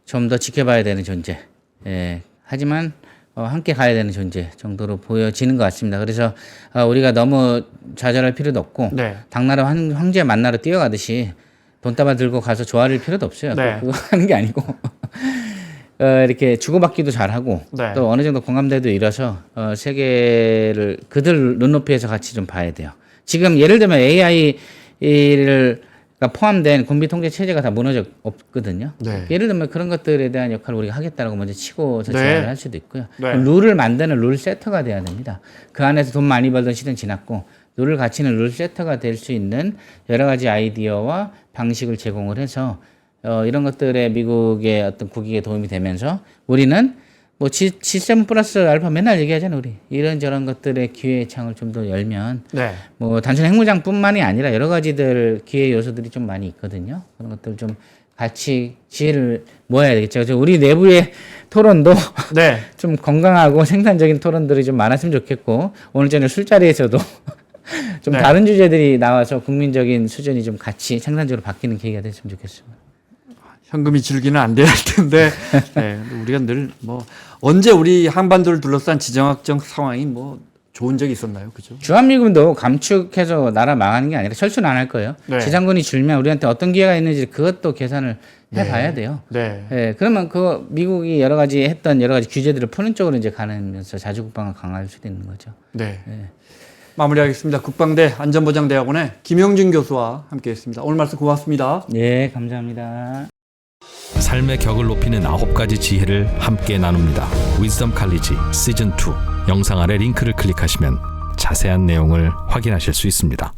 좀 더 지켜봐야 되는 존재. 예. 하지만 함께 가야 되는 존재 정도로 보여지는 것 같습니다. 그래서 우리가 너무 좌절할 필요도 없고 네. 당나라 황제 만나러 뛰어가듯이 돈다발 들고 가서 좋아할 필요도 없어요. 네. 그거 하는 게 아니고 이렇게 주고받기도 잘하고 네. 또 어느 정도 공감대도 이뤄서 세계를 그들 눈높이에서 같이 좀 봐야 돼요. 지금 예를 들면 AI를 포함된 군비 통제 체제가 다 무너져 없거든요. 네. 예를 들면 그런 것들에 대한 역할을 우리가 하겠다라고 먼저 치고서 네. 제안을 할 수도 있고요. 네. 룰을 만드는 룰 세터가 돼야 됩니다. 그 안에서 돈 많이 벌던 시대는 지났고 룰을 갖추는 룰 세터가 될 수 있는 여러 가지 아이디어와 방식을 제공을 해서 이런 것들에 미국의 어떤 국익에 도움이 되면서 우리는 뭐 G7 플러스 알파 맨날 얘기하잖아요. 우리 이런저런 것들의 기회의 창을 좀 더 열면 네. 뭐 단순히 핵무장뿐만이 아니라 여러 가지들 기회 요소들이 좀 많이 있거든요. 그런 것들 좀 같이 지혜를 모아야 되겠죠. 그래서 우리 내부의 토론도 네. 좀 건강하고 생산적인 토론들이 좀 많았으면 좋겠고 오늘 저녁 술자리에서도 좀 네. 다른 주제들이 나와서 국민적인 수준이 좀 같이 생산적으로 바뀌는 계기가 됐으면 좋겠습니다. 현금이 줄기는 안 돼야 할 텐데 네, 우리가 늘 뭐 언제 우리 한반도를 둘러싼 지정학적 상황이 뭐 좋은 적이 있었나요, 그죠? 주한미군도 감축해서 나라 망하는 게 아니라 철수는 안 할 거예요. 네. 지상군이 줄면 우리한테 어떤 기회가 있는지 그것도 계산을 해봐야 돼요. 네. 예, 그러면 그 미국이 여러 가지 했던 여러 가지 규제들을 푸는 쪽으로 이제 가면서 자주국방을 강화할 수도 있는 거죠. 네. 네. 마무리하겠습니다. 국방대 안전보장대학원의 김영준 교수와 함께했습니다. 오늘 말씀 고맙습니다. 네, 감사합니다. 삶의 격을 높이는 9가지 지혜를 함께 나눕니다. 위즈덤 칼리지 시즌 2 영상 아래 링크를 클릭하시면 자세한 내용을 확인하실 수 있습니다.